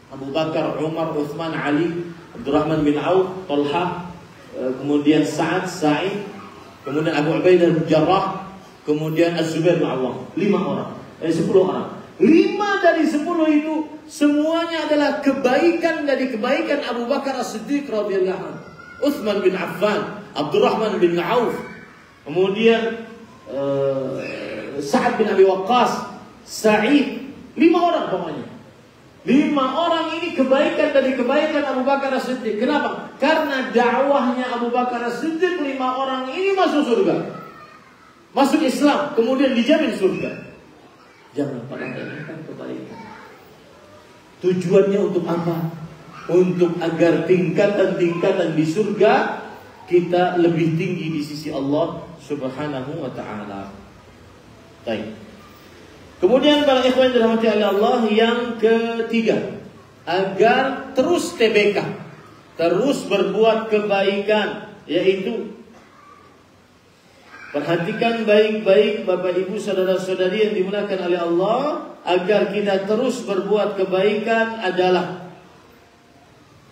[SPEAKER 1] Abu Bakar, Umar, Uthman, Ali, Abdurrahman bin Auf, Talha, kemudian Sa'ad, Sa'id, kemudian Abu Ubaidah bin Jarrah, kemudian Az-Zubair bin Awwam. 10 orang. 5 dari 10 itu semuanya adalah kebaikan dari kebaikan Abu Bakar As-Siddiq radhiyallahu anhu, Uthman bin Affan, Abdurrahman bin Auf, kemudian Sa'ad bin Abi Waqqas, Sa'id. 5 orang pokoknya. 5 orang ini kebaikan dari kebaikan Abu Bakar As-Siddiq. Kenapa? Karena dakwahnya Abu Bakar As-Siddiq, 5 orang ini masuk surga, masuk Islam, kemudian dijamin surga. Jangan pernah remehkan kebaikan. Tujuannya untuk apa? untuk agar tingkatan-tingkatan di surga kita lebih tinggi di sisi Allah Subhanahu wa taala. Baik. Kemudian para ikhwan dirahmati Allah, yang ketiga, agar terus TBK, terus berbuat kebaikan, yaitu perhatikan baik-baik Bapak Ibu saudara-saudari yang dimuliakan oleh Allah, agar kita terus berbuat kebaikan adalah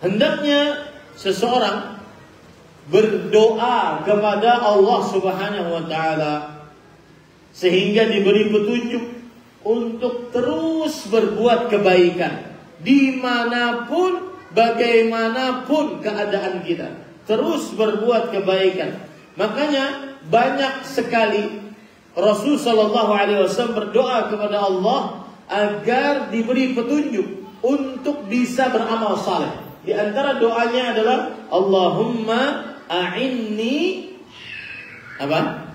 [SPEAKER 1] hendaknya seseorang berdoa kepada Allah Subhanahu wa taala sehingga diberi petunjuk untuk terus berbuat kebaikan dimanapun, bagaimanapun keadaan kita, terus berbuat kebaikan. Makanya banyak sekali Rasul sallallahu alaihi wasallam berdoa kepada Allah agar diberi petunjuk untuk bisa beramal saleh. Di antara doanya adalah Allahumma a'inni apa?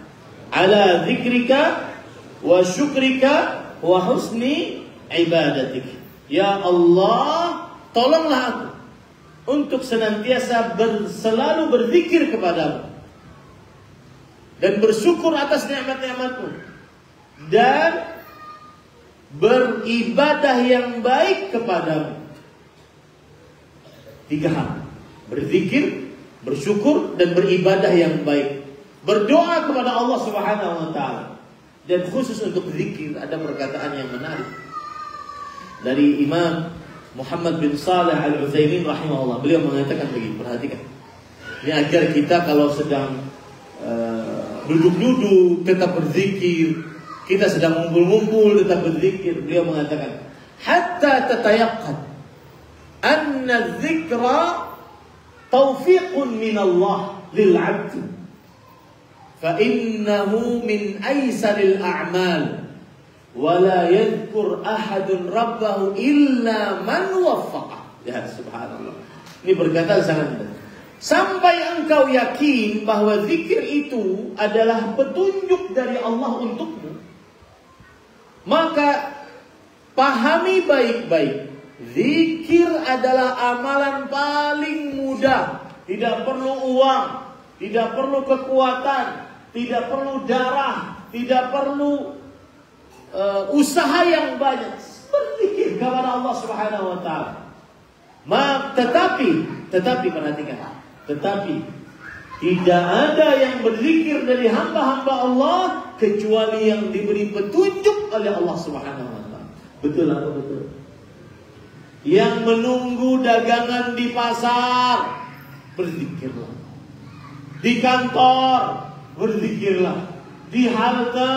[SPEAKER 1] Ala dzikrika wa syukrika wa husni ibadatik. Ya Allah, tolonglah aku untuk senantiasa selalu berzikir kepadamu dan bersyukur atas nikmat-nikmatmu dan beribadah yang baik kepadamu. 3 hal: berzikir, bersyukur, dan beribadah yang baik. Berdoa kepada Allah Subhanahu wa taala. Dan khusus untuk zikir ada perkataan yang menarik dari Imam Muhammad bin Shalih Al-Utsaimin rahimahullah. Beliau mengatakan begini, perhatikan. Ini agar kita kalau sedang duduk-duduk tetap berzikir, kita sedang ngumpul-ngumpul tetap berzikir. Beliau mengatakan, hatta tatayaqqan anna dzikra taufiqun min Allah lil 'abd fa innahu min aisaril a'mal wa la yadhkur ahadun rabbahu illa man waffaqa. Ya subhanallah. Ini berkata sangat benar. Sampai engkau yakin bahwa zikir itu adalah petunjuk dari Allah untukmu, maka pahami baik-baik, zikir adalah amalan paling mudah. Tidak perlu uang, tidak perlu kekuatan, tidak perlu darah, tidak perlu usaha yang banyak. Berzikir kepada Allah Subhanahu wa taala. Tetapi perhatikan, tetapi tidak ada yang berzikir dari hamba-hamba Allah kecuali yang diberi petunjuk oleh Allah Subhanahu wa taala. Betul atau betul? Yang menunggu dagangan di pasar, berzikirlah. Di kantor, berzikirlah. Di halte,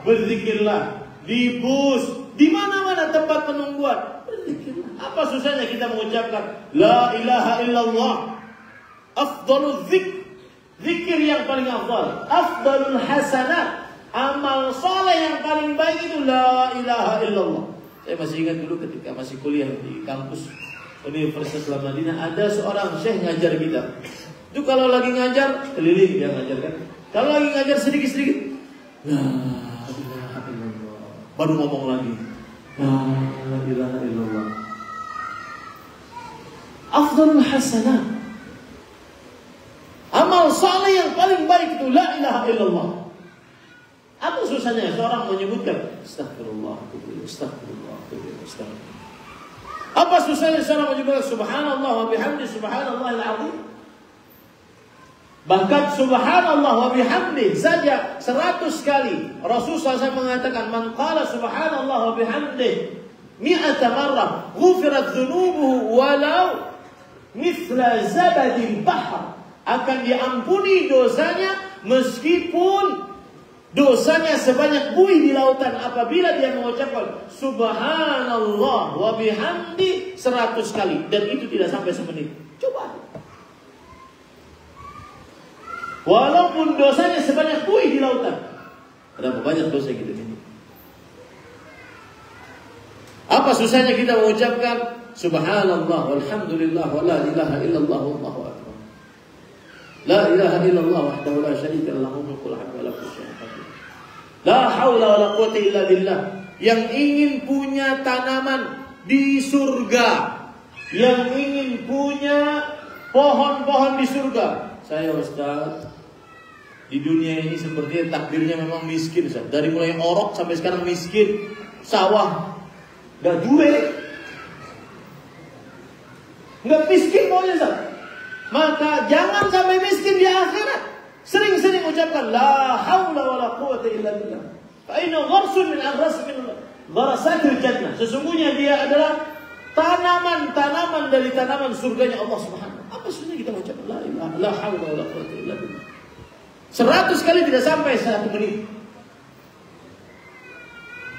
[SPEAKER 1] berzikirlah. Di bus, di mana-mana tempat penungguan, berzikirlah. Apa susahnya kita mengucapkan La ilaha illallah, afdalul zikr, zikir yang paling afdal, afdalul hasanat, amal soleh yang paling baik itu La ilaha illallah. Saya masih ingat dulu ketika masih kuliah di kampus Universitas Al-Madinah, ada seorang syekh ngajar kita. Itu kalau lagi ngajar, keliling dia ngajarkan. Kalau lagi ngajar sedikit-sedikit, La ilaha illallah. Baru ngomong lagi, La ilaha illallah. Afdalul hasanat, amal saleh yang paling baik itu La ilaha illallah. Apa susahnya seorang menyebutkan Astaghfirullah, Astaghfirullah, Astaghfirullah. Apa susahnya seorang menyebutkan Subhanallah wa bihamdi Subhanallahil azim? Bahkan Subhanallah wa bihamdi saja 100 kali. Rasulullah SAW mengatakan, man qala Subhanallah wa bihamdi 100 marrah ghufirat dzunubuhu walau mithla zabadil bahr. Akan diampuni dosanya meskipun dosanya sebanyak buih di lautan apabila dia mengucapkan Subhanallah wa bihamdi 100 kali, dan itu tidak sampai semenit. Coba. Walaupun dosanya sebanyak buih di lautan. Berapa banyak dosa gitu ini? Apa susahnya kita mengucapkan Subhanallah walhamdulillah wa la ilaha illallah wallahu akbar. La ilaha illallah wahdahu la syarika lahu mulkul hamdu wa lahu syai'un. La haula wa la quwwata illa billah. Yang ingin punya tanaman di surga, yang ingin punya pohon-pohon di surga. Saya Ustaz, di dunia ini sepertinya takdirnya memang miskin Ustaz. Dari mulai orok sampai sekarang miskin. Sawah gak duit, gak miskin pokoknya Ustaz. Maka jangan sampai miskin di akhirat. Sering-sering ucapkan la haula wala quwwata illa billah. Fa inna gharsun min gharasatil jannah. Sesungguhnya dia adalah tanaman-tanaman dari tanaman surganya Allah Subhanahu. Apa sebenarnya kita mengucapkan la haula wala quwwata illa billah 100 kali tidak sampai 1 menit.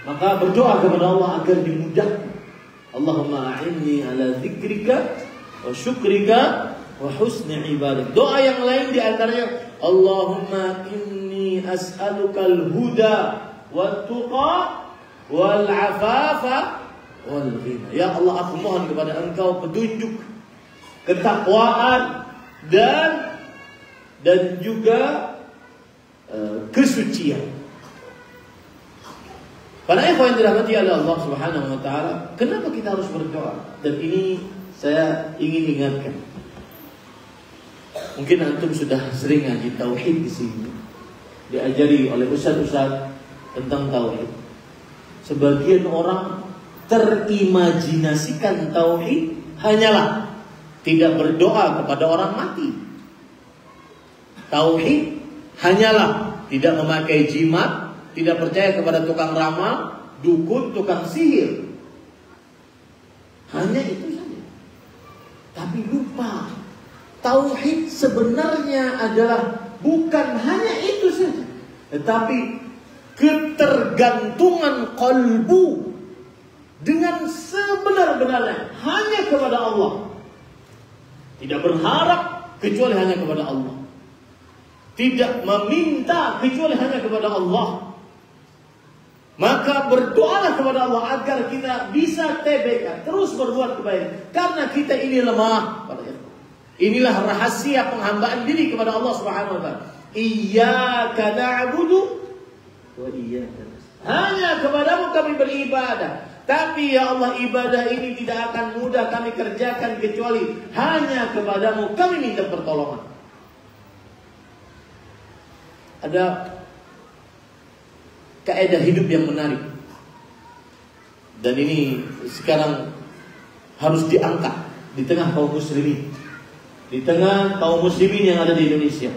[SPEAKER 1] Maka berdoa kepada Allah agar dimudahkan. Allahumma a'inni ala dzikrika wa syukrika wa husni ibadah. Doa yang lain di antaranya Allahumma inni as'alukal huda wat tuqa wal afafa wal ghina. Ya Allah, aku mohon kepada Engkau petunjuk, ketakwaan dan juga kesucian. Para ikhwan yang dirahmati oleh Allah Subhanahu wa taala, kenapa kita harus berdoa? Dan ini saya ingin ingatkan. Mungkin antum sudah sering ngaji tauhid di sini, diajari oleh ustaz-ustaz tentang tauhid. Sebagian orang terimajinasikan tauhid hanyalah tidak berdoa kepada orang mati. Tauhid hanyalah tidak memakai jimat, tidak percaya kepada tukang ramal, dukun, tukang sihir. Hanya itu saja. Tapi lupa, tauhid sebenarnya adalah bukan hanya itu saja, tetapi ketergantungan qalbu dengan sebenar-benarnya hanya kepada Allah. Tidak berharap kecuali hanya kepada Allah. Tidak meminta kecuali hanya kepada Allah. Maka berdoalah kepada Allah agar kita bisa TBK, terus berbuat kebaikan. Karena kita ini lemah. Inilah rahasia penghambaan diri kepada Allah Subhanahu wa taala. Iyyaka na'budu wa iyyaka nasta'in. Hanya kepadamu kami beribadah. Tapi ya Allah, ibadah ini tidak akan mudah kami kerjakan kecuali hanya kepadamu kami minta pertolongan. Ada kaidah hidup yang menarik, dan ini sekarang harus diangkat di tengah kaum muslimin, di tengah kaum muslimin yang ada di Indonesia.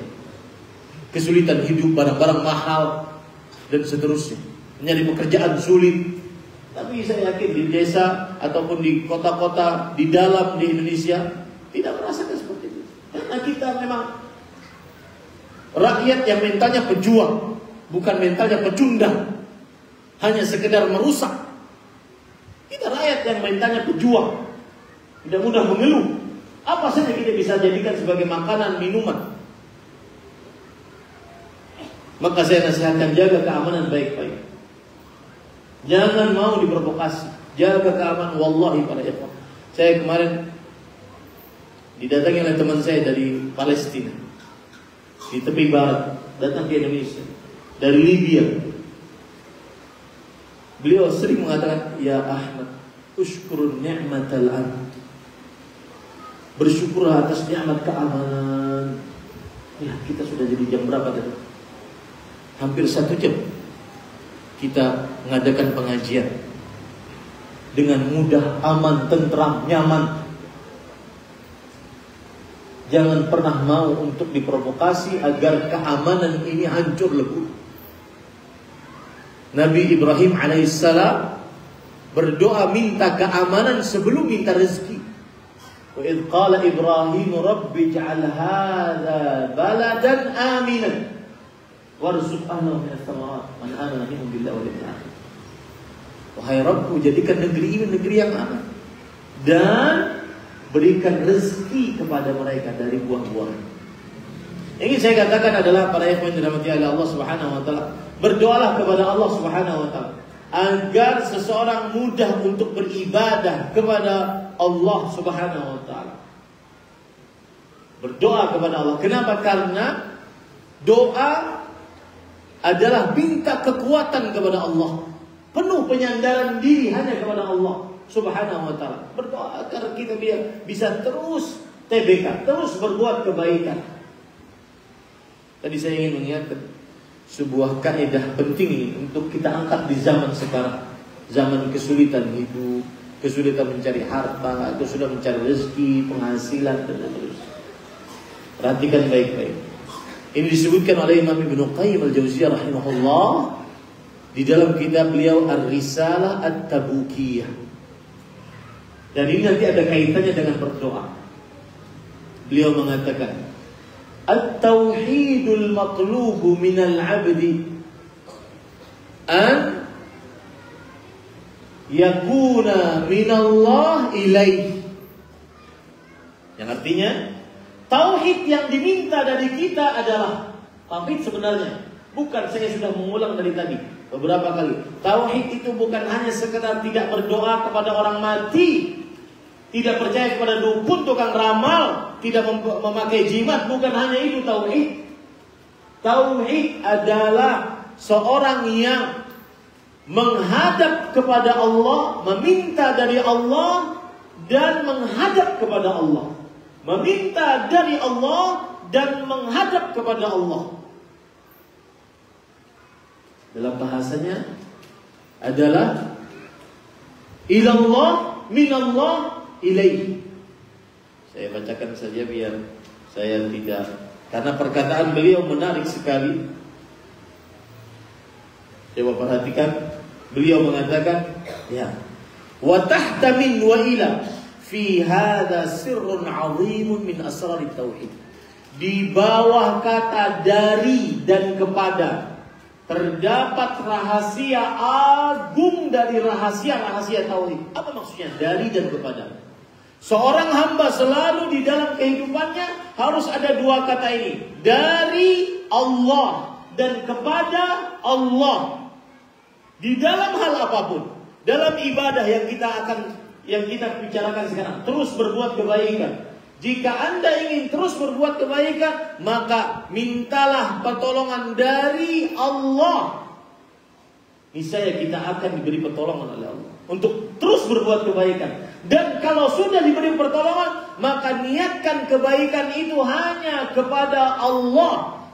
[SPEAKER 1] Kesulitan hidup, barang-barang mahal dan seterusnya, mencari pekerjaan sulit. Tapi saya yakin di desa ataupun di kota-kota di dalam di Indonesia tidak merasakan seperti itu. Karena kita memang rakyat yang mentalnya pejuang, bukan mentalnya pecundang, hanya sekedar merusak. Kita rakyat yang mentalnya pejuang, tidak mudah mengeluh. Apa saja kita bisa jadikan sebagai makanan, minuman. Maka saya nasihatkan, jaga keamanan baik-baik. Jangan mau diprovokasi. Jaga keamanan, wallahi para ikhwan. Saya kemarin didatangi oleh teman saya dari Palestina, di tepi barat, datang ke Indonesia dari Libya. Beliau sering mengatakan, ya Ahmad, ushkurun ni'matal amn. Bersyukurlah atas nikmat keamanan. Ya, kita sudah jadi jam berapa tadi? Hampir 1 jam kita mengadakan pengajian dengan mudah, aman, tentram, nyaman. Jangan pernah mau untuk diprovokasi agar keamanan ini hancur lebur. Nabi Ibrahim alaihissalam berdoa minta keamanan sebelum minta rezeki. Wa idh qala Ibrahim rabbi ij'al hadha baladan aminan warzuq ahlahu minas thamarat man amana minhum billahi wal yawmil akhir. Wahai Rabbku, jadikan negeri ini negeri yang aman dan berikan rezeki kepada mereka dari buah-buahan. Yang ingin saya katakan adalah para ikhwan yang dirahmati oleh Allah Subhanahu wa taala, berdoalah kepada Allah Subhanahu wa taala agar seseorang mudah untuk beribadah kepada Allah Subhanahu wa taala. Berdoa kepada Allah. Kenapa? Karena doa adalah minta kekuatan kepada Allah. Penuh penyandaran diri hanya kepada Allah Subhanahu wa ta'ala. Berdoa agar kita bisa terus TBK, terus berbuat kebaikan. Tadi saya ingin mengingatkan sebuah kaidah penting ini untuk kita angkat di zaman sekarang. Zaman kesulitan hidup, kesulitan mencari harta, kesulitan mencari rezeki, penghasilan, dan seterusnya. Perhatikan baik-baik. Ini disebutkan oleh Imam Ibnu Qayyim al-Jauziyah rahimahullah di dalam kitab beliau Ar-Risalah At-Tabukiyah. Dan ini nanti ada kaitannya dengan berdoa. Beliau mengatakan, At-tauhidul matlubu minal abdi an yakuna minallah ilaih. Yang artinya, tauhid yang diminta dari kita adalah tauhid sebenarnya. Bukan, saya sudah mengulang dari tadi beberapa kali. Tauhid itu bukan hanya sekedar tidak berdoa kepada orang mati, tidak percaya kepada dukun, tukang ramal, tidak memakai jimat. Bukan hanya itu tauhid. Tauhid adalah seorang yang menghadap kepada Allah, meminta dari Allah, dan menghadap kepada Allah. Meminta dari Allah dan menghadap kepada Allah. Dalam bahasanya adalah ilallah minallah ilaihi. Saya bacakan saja biar saya tidak, karena perkataan beliau menarik sekali. Coba perhatikan, beliau mengatakan, ya, wa tahta min wa ila fi hadha sirrun 'azimun min asrar tauhid. Di bawah kata dari dan kepada terdapat rahasia agung dari rahasia-rahasia tauhid. Apa maksudnya dari dan kepada? Seorang hamba selalu di dalam kehidupannya harus ada dua kata ini, dari Allah dan kepada Allah. Di dalam hal apapun, dalam ibadah yang kita bicarakan sekarang, terus berbuat kebaikan. Jika Anda ingin terus berbuat kebaikan, maka mintalah pertolongan dari Allah. Niscaya kita akan diberi pertolongan oleh Allah untuk terus berbuat kebaikan. Dan kalau sudah diberi pertolongan, maka niatkan kebaikan itu hanya kepada Allah.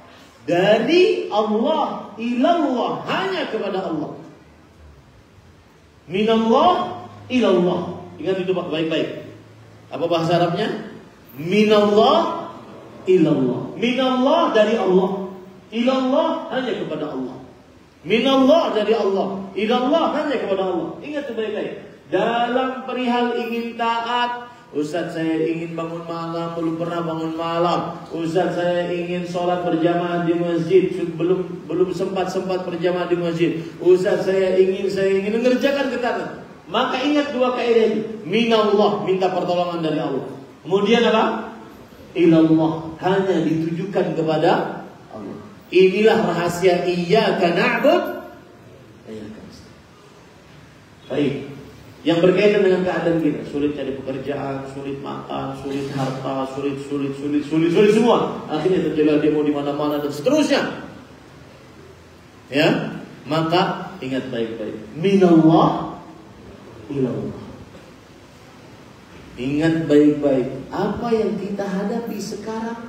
[SPEAKER 1] Dari Allah ilallah, hanya kepada Allah. Minallah ilallah. Ingat itu Pak, baik-baik. Apa bahasa Arabnya? Minallah ilallah. Minallah dari Allah, ilallah hanya kepada Allah. Minallah dari Allah, ilallah hanya kepada Allah. Ingat itu baik-baik. Dalam perihal ingin taat, Ustaz saya ingin bangun malam, belum pernah bangun malam. Ustaz saya ingin sholat berjamaah di masjid, belum sempat berjamaah di masjid. Ustaz saya ingin mengerjakan ketaatan. Maka ingat dua kaidah ini. Minallah, minta pertolongan dari Allah. Kemudian apa? Ilallah, hanya ditujukan kepada Allah. Inilah rahasia iyyaka na'bud wa iyyaka nasta'in. Baik. Yang berkaitan dengan keadaan kita, sulit cari pekerjaan, sulit makan, sulit harta, sulit semua. Akhirnya terjadi demo di mana-mana dan seterusnya. Ya, maka ingat baik-baik. Minallah ilallah. Ingat baik-baik, apa yang kita hadapi sekarang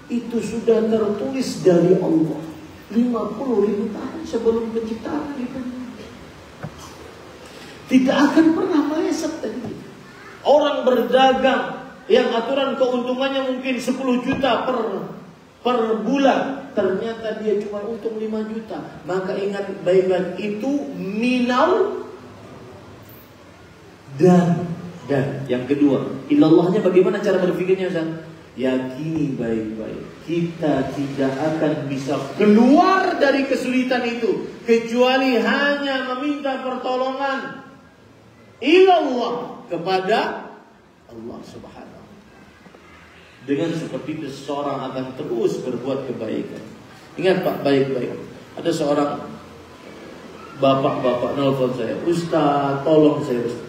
[SPEAKER 1] itu sudah tertulis dari Allah 50.000 tahun sebelum penciptaan kita. Tidak akan pernah meleset tadi. Orang berdagang yang aturan keuntungannya mungkin 10 juta per bulan, ternyata dia cuma untung 5 juta. Maka ingat baik-baik, itu minal dan yang kedua, ilallahnya bagaimana cara berpikirnya Ustaz? Yakini baik-baik, kita tidak akan bisa keluar dari kesulitan itu kecuali hanya meminta pertolongan ilallah kepada Allah Subhanahu. Dengan seperti itu seseorang akan terus berbuat kebaikan. Ingat Pak, baik-baik. Ada seorang bapak nelfon saya, Ustaz, tolong saya Ustaz.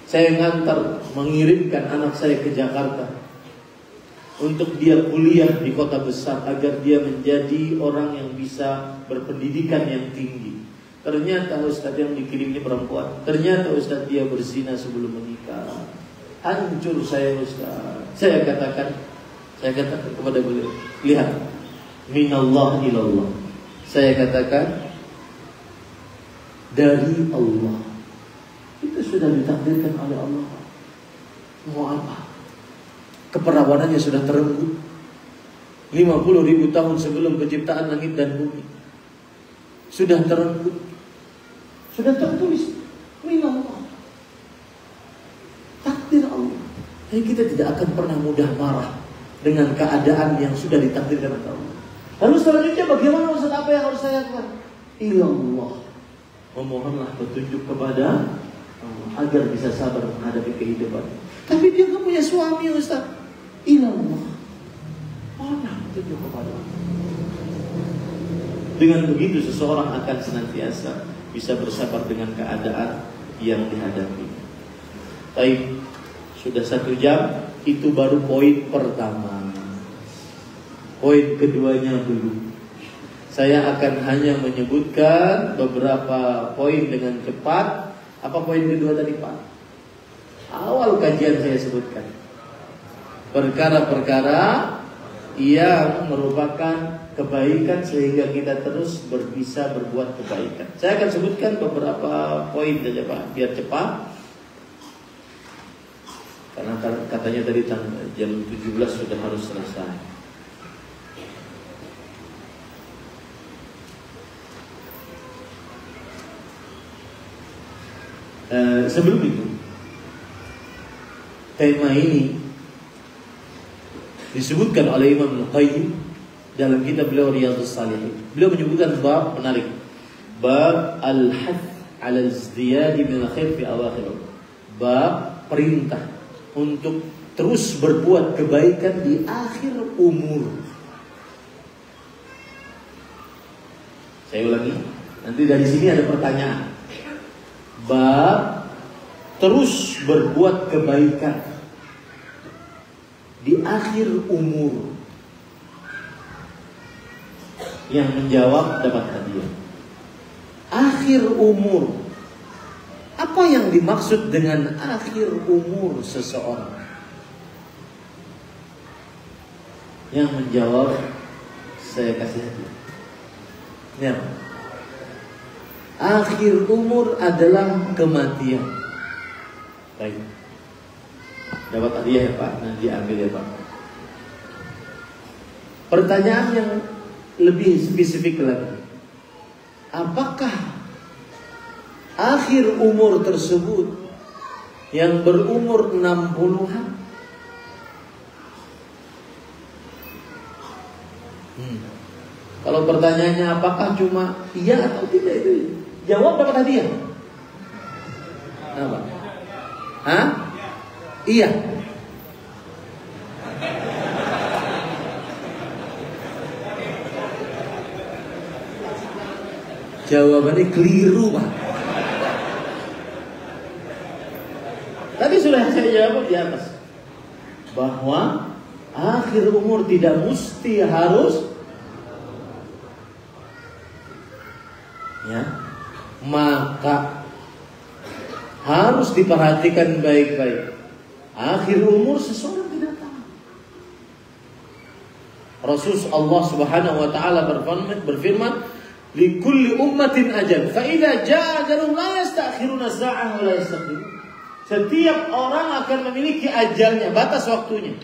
[SPEAKER 1] Saya ngantar, mengirimkan anak saya ke Jakarta untuk dia kuliah di kota besar agar dia menjadi orang yang bisa berpendidikan yang tinggi. Ternyata Ustaz yang dikirim ini perempuan. Ternyata Ustaz dia berzina sebelum menikah. Hancur saya Ustaz. Saya katakan kepada beliau, lihat, minallah ilallah. Saya katakan dari Allah. Itu sudah ditakdirkan oleh Allah. Mau apa? Keperawanannya sudah terenggut 50.000 tahun sebelum penciptaan langit dan bumi. Sudah terenggut, sudah tertulis minallah, takdir Allah. Jadi kita tidak akan pernah mudah marah dengan keadaan yang sudah ditakdirkan oleh Allah. Lalu selanjutnya bagaimana Ustaz, apa yang harus saya lakukan? Ilallah, memohonlah petunjuk kepada Allah agar bisa sabar menghadapi kehidupan. Tapi dia nggak punya suami Ustaz. Ilallah, mana petunjuk kepada Allah. Dengan begitu seseorang akan senantiasa bisa bersabar dengan keadaan yang dihadapi. Baik, sudah 1 jam, itu baru poin pertama. Poin keduanya belum. Saya akan hanya menyebutkan beberapa poin dengan cepat. Apa poin kedua tadi Pak? Awal kajian saya sebutkan perkara-perkara yang merupakan kebaikan sehingga kita terus bisa berbuat kebaikan. Saya akan sebutkan beberapa poin saja Pak, biar cepat. Karena katanya tadi jam 17 sudah harus selesai. Sebelum itu, tema ini disebutkan oleh Imam Al-Qayyim dalam kitab beliau Riyadhus Shalihin. Beliau menyebutkan bab menarik, bab al-hath 'ala al-izdiyad min al-khair fi awakhir. Bab perintah untuk terus berbuat kebaikan di akhir umur. Saya ulangi, nanti dari sini ada pertanyaan. Bab terus berbuat kebaikan di akhir umur. Yang menjawab dapat hadiah. Akhir umur. Apa yang dimaksud dengan akhir umur seseorang? Yang menjawab saya kasih hadiah. Ya. Akhir umur adalah kematian. Baik. Dapat hadiah ya Pak, nanti ambil ya Pak. Pertanyaan yang lebih spesifik lagi. Apakah akhir umur tersebut yang berumur 60-an? Kalau pertanyaannya apakah cuma iya atau tidak, itu jawab dapat hadiah. Apa? Hah? Iya. Jawabannya keliru Pak. Tadi sudah saya jawab di atas, bahwa akhir umur tidak mesti harus, ya, maka harus diperhatikan baik-baik. Akhir umur seseorang tidak tahu. Rasul Allah Subhanahu wa taala berfirman, "Likulli ummatin ajal, fa idza jaa ajaluhum la yastakhiruna sa'ah wa la yastaqdimun." Setiap orang akan memiliki ajalnya, batas waktunya.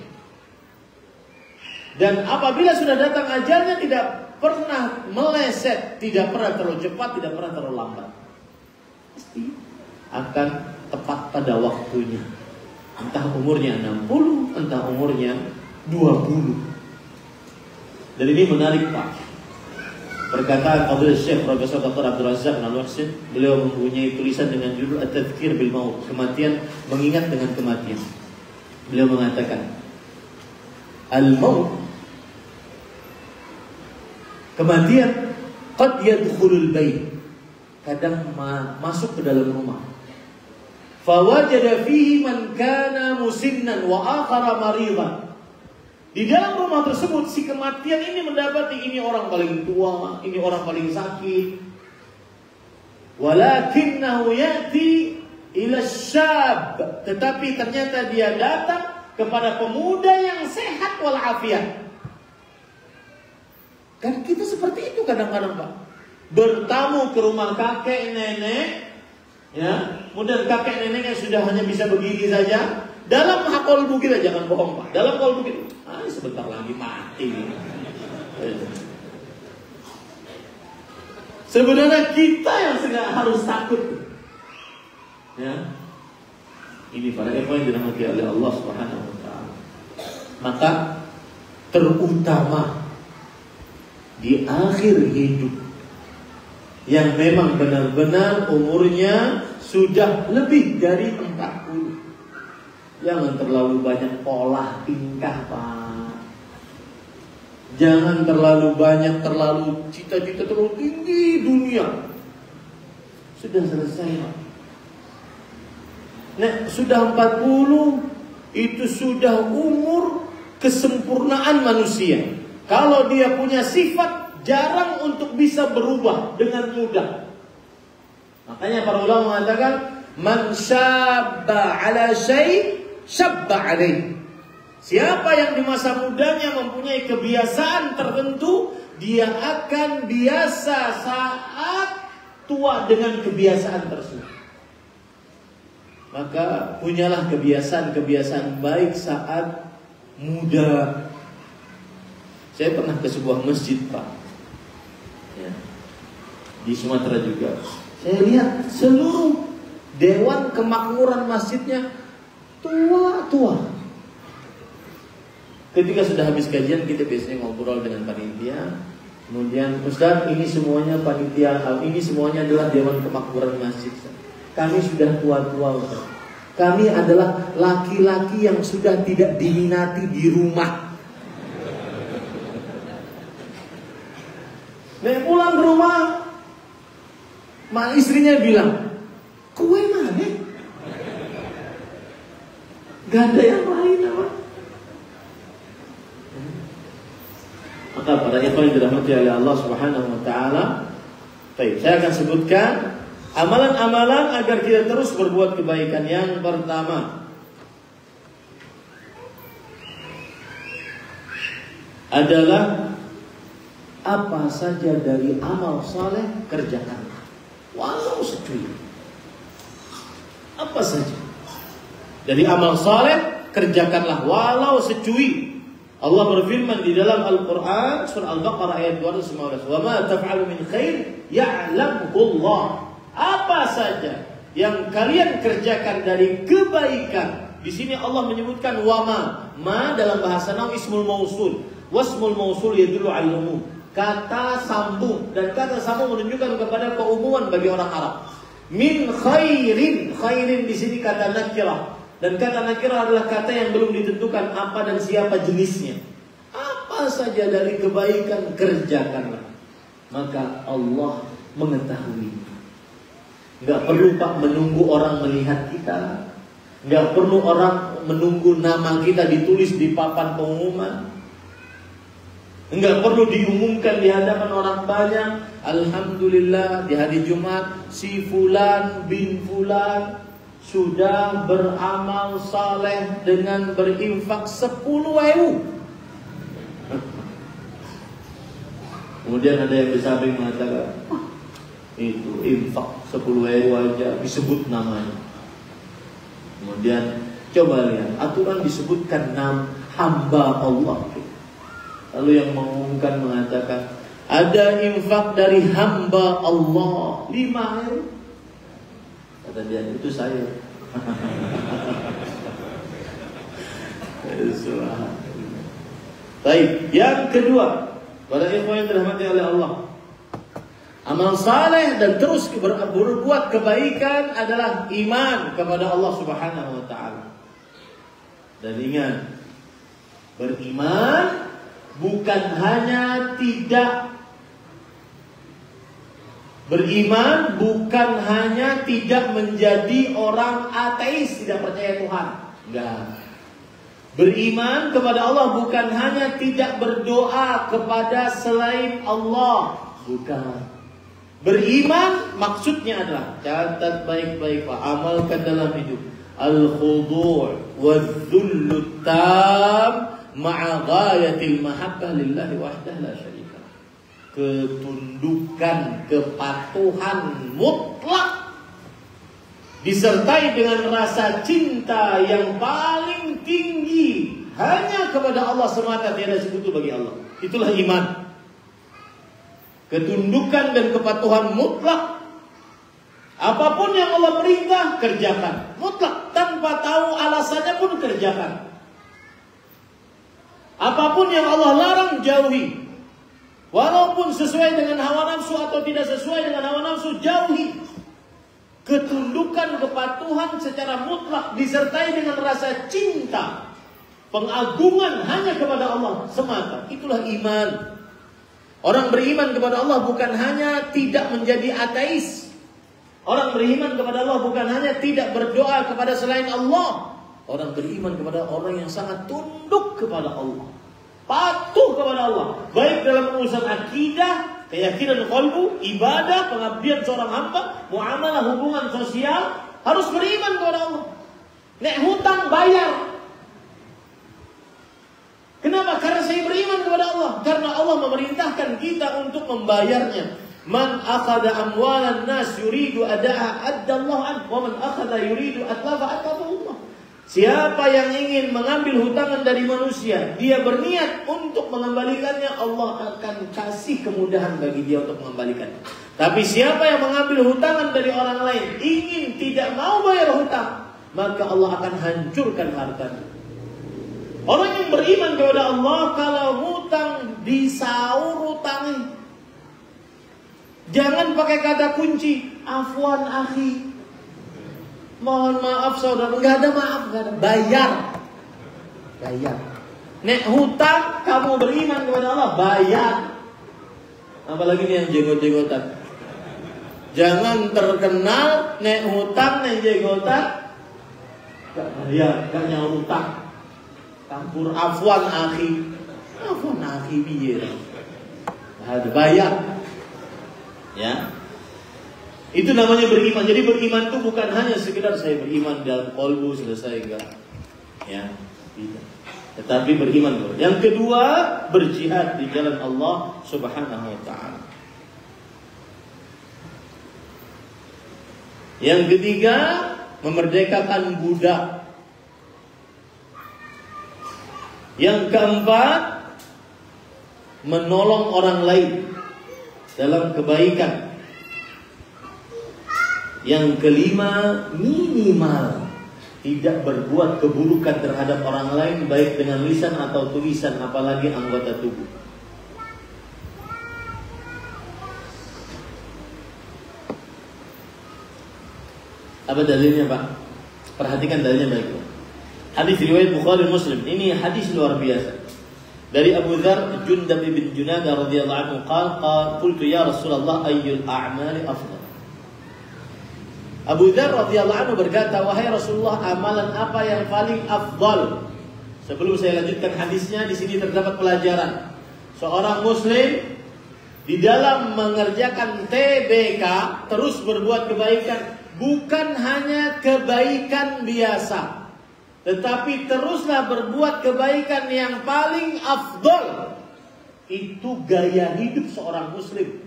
[SPEAKER 1] Dan apabila sudah datang ajalnya, tidak pernah meleset, tidak pernah terlalu cepat, tidak pernah terlalu lambat. Pasti akan tepat pada waktunya. Entah umurnya 60, entah umurnya 20. Dan ini menarik Pak. Perkataan Fadil Syekh Profesor Dr. Abdul Razak bin Al-Muhsin, beliau mempunyai tulisan dengan judul At-Tadhkir bil Maut, kematian, mengingat dengan kematian. Beliau mengatakan, Al-Maut, kematian, qad yadkhulul bait, kadang masuk ke dalam rumah. Fawajada fihi man kana musinnan wa akhara maridan. Di dalam rumah tersebut si kematian ini mendapati ini orang paling tua, ini orang paling sakit. Walakinnahu ya'ti ila syab, tetapi ternyata dia datang kepada pemuda yang sehat walafiat. Kan kita seperti itu kadang-kadang, Pak. Bertamu ke rumah kakek nenek, ya, kemudian kakek neneknya sudah hanya bisa begini saja. Dalam kolbu kita, jangan bohong, Pak. Dalam kolbu kita, sebentar lagi mati. Sebenarnya kita yang sedang harus takut. Ya. Ini para ikhwan yang dirahmati oleh Allah Subhanahu wa taala. Maka terutama di akhir hidup yang memang benar-benar umurnya sudah lebih dari 40. Jangan terlalu banyak pola tingkah, Pak. Jangan terlalu banyak, terlalu cita-cita terlalu tinggi dunia. Sudah selesai, Pak. Nah, sudah 40 itu sudah umur kesempurnaan manusia. Kalau dia punya sifat, jarang untuk bisa berubah dengan mudah. Makanya para ulama mengatakan, man syabba ala syai' syabba alaih. Siapa yang di masa mudanya mempunyai kebiasaan tertentu, dia akan biasa saat tua dengan kebiasaan tersebut. Maka punyalah kebiasaan-kebiasaan baik saat muda. Saya pernah ke sebuah masjid, Pak, ya, di Sumatera juga. Saya lihat seluruh dewan kemakmuran masjidnya tua-tua. Ketika sudah habis kajian, kita biasanya ngobrol dengan panitia. Kemudian, Ustaz, ini semuanya panitia, ini semuanya adalah dewan kemakmuran masjid. Kami sudah tua-tua, Ustaz. Kami adalah laki-laki yang sudah tidak diminati di rumah. Nah, pulang ke rumah, istrinya bilang, kue mana? Gak ada yang lain, apa? Maka para ikhwan yang dirahmati oleh Allah Subhanahu wa taala, baik, saya akan sebutkan amalan-amalan agar kita terus berbuat kebaikan. Yang pertama adalah apa saja dari amal saleh kerjakan, walau secuil. Apa saja dari amal saleh kerjakanlah, walau secuil. Allah berfirman di dalam Al-Quran surah Al-Baqarah ayat 219, "Wa ma taf'alu min khair ya'lamuhu Allah." Apa saja yang kalian kerjakan dari kebaikan. Di sini Allah menyebutkan wama. Ma dalam bahasa Nahwu ismul mausul. Wasmul mausul yadullu 'alal umum. Kata sambung, dan kata sambung menunjukkan kepada keumuman bagi orang Arab. Min khairin. Khairin di sini kata nakirah. Dan kata nakirah adalah kata yang belum ditentukan apa dan siapa jenisnya. Apa saja dari kebaikan kerjakanlah. Maka Allah mengetahui. Gak perlu, Pak, menunggu orang melihat kita. Gak perlu orang menunggu nama kita ditulis di papan pengumuman. Gak perlu diumumkan di hadapan orang banyak. Alhamdulillah di hari Jumat si Fulan bin Fulan sudah beramal saleh dengan berinfak 10.000. Kemudian ada yang bersaing mengatakan, itu infak 10.000 aja disebut namanya. Kemudian coba lihat, aturan disebutkan nama hamba Allah. Lalu yang mengumumkan mengatakan, ada infak dari hamba Allah 5.000. Kata dia, itu saya. Baik, yang kedua, para ikhwan yang dirahmati oleh Allah, amal saleh dan terus berbuat kebaikan adalah iman kepada Allah Subhanahu wa taala. Dan ingat, beriman bukan hanya tidak menjadi orang ateis, tidak percaya Tuhan. Enggak. Beriman kepada Allah bukan hanya tidak berdoa kepada selain Allah. Bukan. Beriman maksudnya adalah, catat baik-baik Pak, amalkan dalam hidup. Al-khudu' wal-dhullu tam ma'a ghayatil mahabbah lillahi wahdah la syarika. Ketundukan, kepatuhan mutlak disertai dengan rasa cinta yang paling tinggi hanya kepada Allah semata, tiada sekutu bagi Allah. Itulah iman. Ketundukan dan kepatuhan mutlak. Apapun yang Allah perintah, kerjakan. Mutlak, tanpa tahu alasannya pun kerjakan. Apapun yang Allah larang, jauhi. Walaupun sesuai dengan hawa nafsu atau tidak sesuai dengan hawa nafsu, jauhi. Ketundukan, kepatuhan secara mutlak disertai dengan rasa cinta, pengagungan hanya kepada Allah semata. Itulah iman. Orang beriman kepada Allah bukan hanya tidak menjadi ateis. Orang beriman kepada Allah bukan hanya tidak berdoa kepada selain Allah. Orang beriman kepada orang yang sangat tunduk kepada Allah, patuh kepada Allah, baik dalam urusan akidah, keyakinan qalbu, ibadah, pengabdian seorang hamba, muamalah, hubungan sosial, harus beriman kepada Allah. Nek hutang bayar. Kenapa? Karena saya beriman kepada Allah. Karena Allah memerintahkan kita untuk membayarnya. Man akhadha amwalan nas yuridu ada'a addallahu an, wa man akhadha yuridu atlafa atlafahu. Siapa yang ingin mengambil hutangan dari manusia, dia berniat untuk mengembalikannya, Allah akan kasih kemudahan bagi dia untuk mengembalikannya. Tapi siapa yang mengambil hutangan dari orang lain, ingin tidak mau bayar hutang, maka Allah akan hancurkan hartanya. Orang yang beriman kepada Allah, kalau hutang disaur hutangnya. Jangan pakai kata kunci, afwan akhi, mohon maaf saudara. Enggak ada maaf, enggak ada. Bayar. Nek hutang, kamu beriman kepada Allah, bayar. Apalagi nih yang jenggot-jenggotan. Jangan terkenal nek hutang, nek jenggotan enggak bayar, enggak nyaur hutang. Campur afwan akhi biye. Ada bayar. Ya. Itu namanya beriman. Jadi beriman itu bukan hanya sekedar saya beriman dalam qalbu selesai, enggak. Ya, tidak. Tetapi beriman dulu. Yang kedua, berjihad di jalan Allah Subhanahu wa taala. Yang ketiga, memerdekakan budak. Yang keempat, menolong orang lain dalam kebaikan. Yang kelima, minimal tidak berbuat keburukan terhadap orang lain, baik dengan lisan atau tulisan, apalagi anggota tubuh. Apa dalilnya Pak? Perhatikan dalilnya baik-baik. Hadis riwayat Bukhari Muslim. Ini hadis luar biasa. Dari Abu Dzar Jundab bin Junadah radhiyallahu anhu qala qultu ya Rasulullah ayyul a'mali afdal. Abu Dzar radhiyallahu anhu berkata, wahai Rasulullah, amalan apa yang paling afdal? Sebelum saya lanjutkan hadisnya, di sini terdapat pelajaran. Seorang muslim di dalam mengerjakan TBK, terus berbuat kebaikan, bukan hanya kebaikan biasa, tetapi teruslah berbuat kebaikan yang paling afdal. Itu gaya hidup seorang muslim.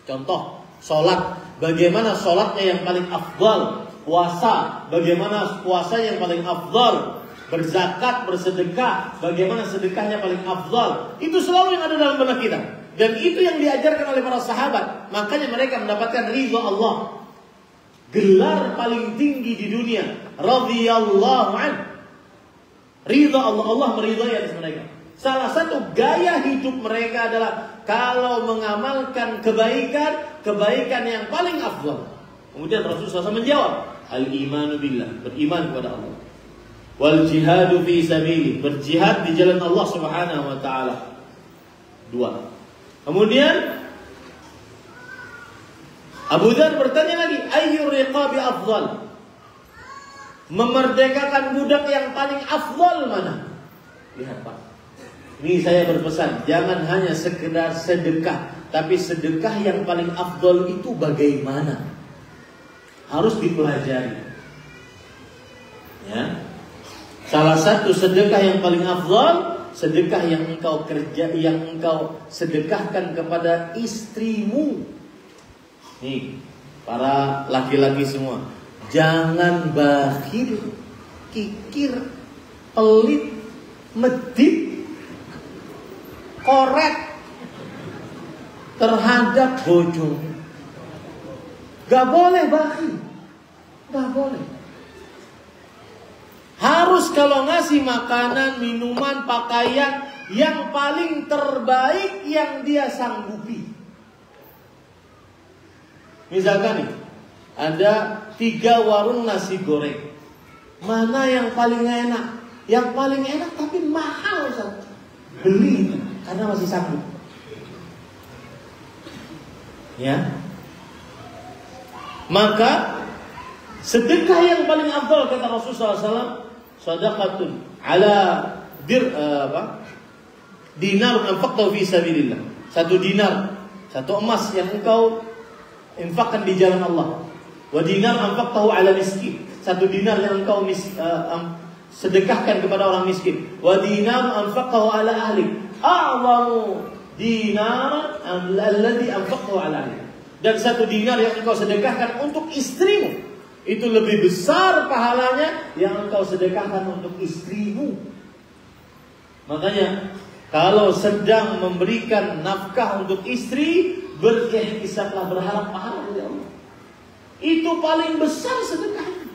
[SPEAKER 1] Contoh, sholat. Bagaimana sholatnya yang paling afdal? Puasa. Bagaimana puasa yang paling afdal? Berzakat, bersedekah. Bagaimana sedekahnya paling afdal? Itu selalu yang ada dalam benak kita. Dan itu yang diajarkan oleh para sahabat. Makanya mereka mendapatkan ridha Allah. Gelar paling tinggi di dunia, radhiyallahu an. Ridha Allah, Allah meridhai atas mereka. Salah satu gaya hidup mereka adalah kalau mengamalkan kebaikan yang paling afdal. Kemudian Rasulullah SAW menjawab, al-imanu billah, beriman kepada Allah. Wal jihadu fi sabili, berjihad di jalan Allah Subhanahu wa taala. 2. Kemudian Abu Dzar bertanya lagi, ayyur riqabi afdal? Memerdekakan budak yang paling afdal mana? Lihat Pak, ini saya berpesan, jangan hanya sekedar sedekah Tapi sedekah yang paling afdol itu bagaimana? Harus dipelajari. Ya. Salah satu sedekah yang paling afdol, sedekah yang engkau sedekahkan kepada istrimu. Nih, para laki-laki semua, jangan bakhil, kikir, pelit, medit, korek terhadap bojo. Gak boleh bakhil, gak boleh. Harus kalau ngasih makanan, minuman, pakaian yang paling terbaik yang dia sanggupi. Misalkan nih, ada 3 warung nasi goreng. Mana yang paling enak? Yang paling enak tapi mahal, Ustaz. Beli karena masih sanggup. Ya. Maka sedekah yang paling afdal kata Rasulullah SAW, sadaqatun ala dinar anfaqtahu fi sabilillah. 1 dinar, 1 emas yang engkau infakkan di jalan Allah. Wa dinar anfaqtahu ala miskin. 1 dinar yang engkau sedekahkan kepada orang miskin. Wa dinar anfaqtahu ala ahli. A'zamu dinar alladhi anfaqtahu ala ahli. Dan 1 dinar yang engkau sedekahkan untuk istrimu, itu lebih besar pahalanya yang engkau sedekahkan untuk istrimu. Makanya kalau sedang memberikan nafkah untuk istri, berikhtisablah, berharap pahala dari Allah. Itu paling besar sedekahnya.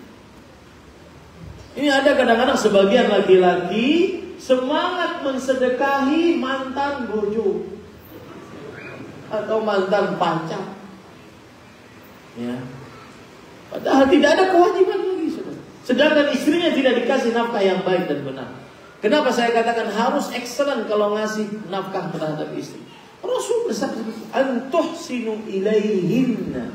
[SPEAKER 1] Ini ada kadang-kadang sebagian laki-laki semangat mensedekahi mantan bojo atau mantan pacar. Ya. Padahal tidak ada kewajiban lagi. Sedangkan istrinya tidak dikasih nafkah yang baik dan benar. Kenapa saya katakan harus excellent kalau ngasih nafkah terhadap istri? Rasul bersabda, "Antuhsinu ilaihinna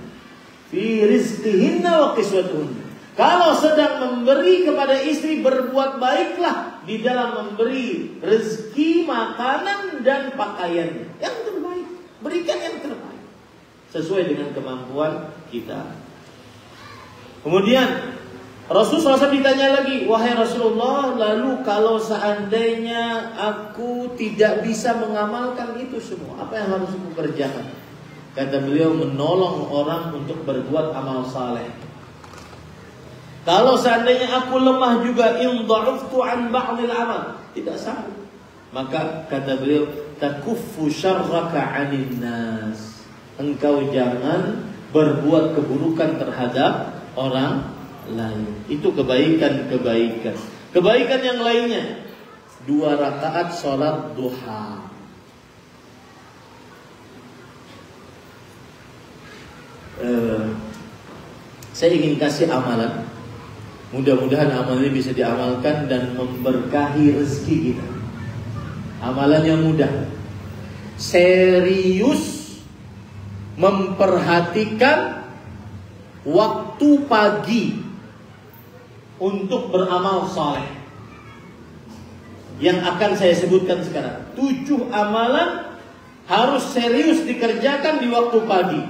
[SPEAKER 1] fi rizqihinna wa qiswatuhunna." Kalau sedang memberi kepada istri, berbuat baiklah di dalam memberi rezeki, makanan dan pakaiannya. Yang terbaik, berikan yang terbaik sesuai dengan kemampuan kita. Kemudian Rasulullah SAW ditanya lagi, "Wahai Rasulullah, lalu kalau seandainya aku tidak bisa mengamalkan itu semua, apa yang harus aku kerjakan?" Kata beliau, menolong orang untuk berbuat amal saleh. Kalau seandainya aku lemah juga, in dha'uftu an ba'dil amal, tidak sanggup, maka kata beliau, takuffu syarraka 'anil nas. Engkau jangan berbuat keburukan terhadap orang lain. Itu kebaikan-kebaikan. Kebaikan yang lainnya, 2 rakaat sholat duha. Saya ingin kasih amalan. Mudah-mudahan amalan ini bisa diamalkan dan memberkahi rezeki kita. Amalannya mudah. Serius memperhatikan waktu pagi untuk beramal saleh yang akan saya sebutkan sekarang. 7 amalan harus serius dikerjakan di waktu pagi.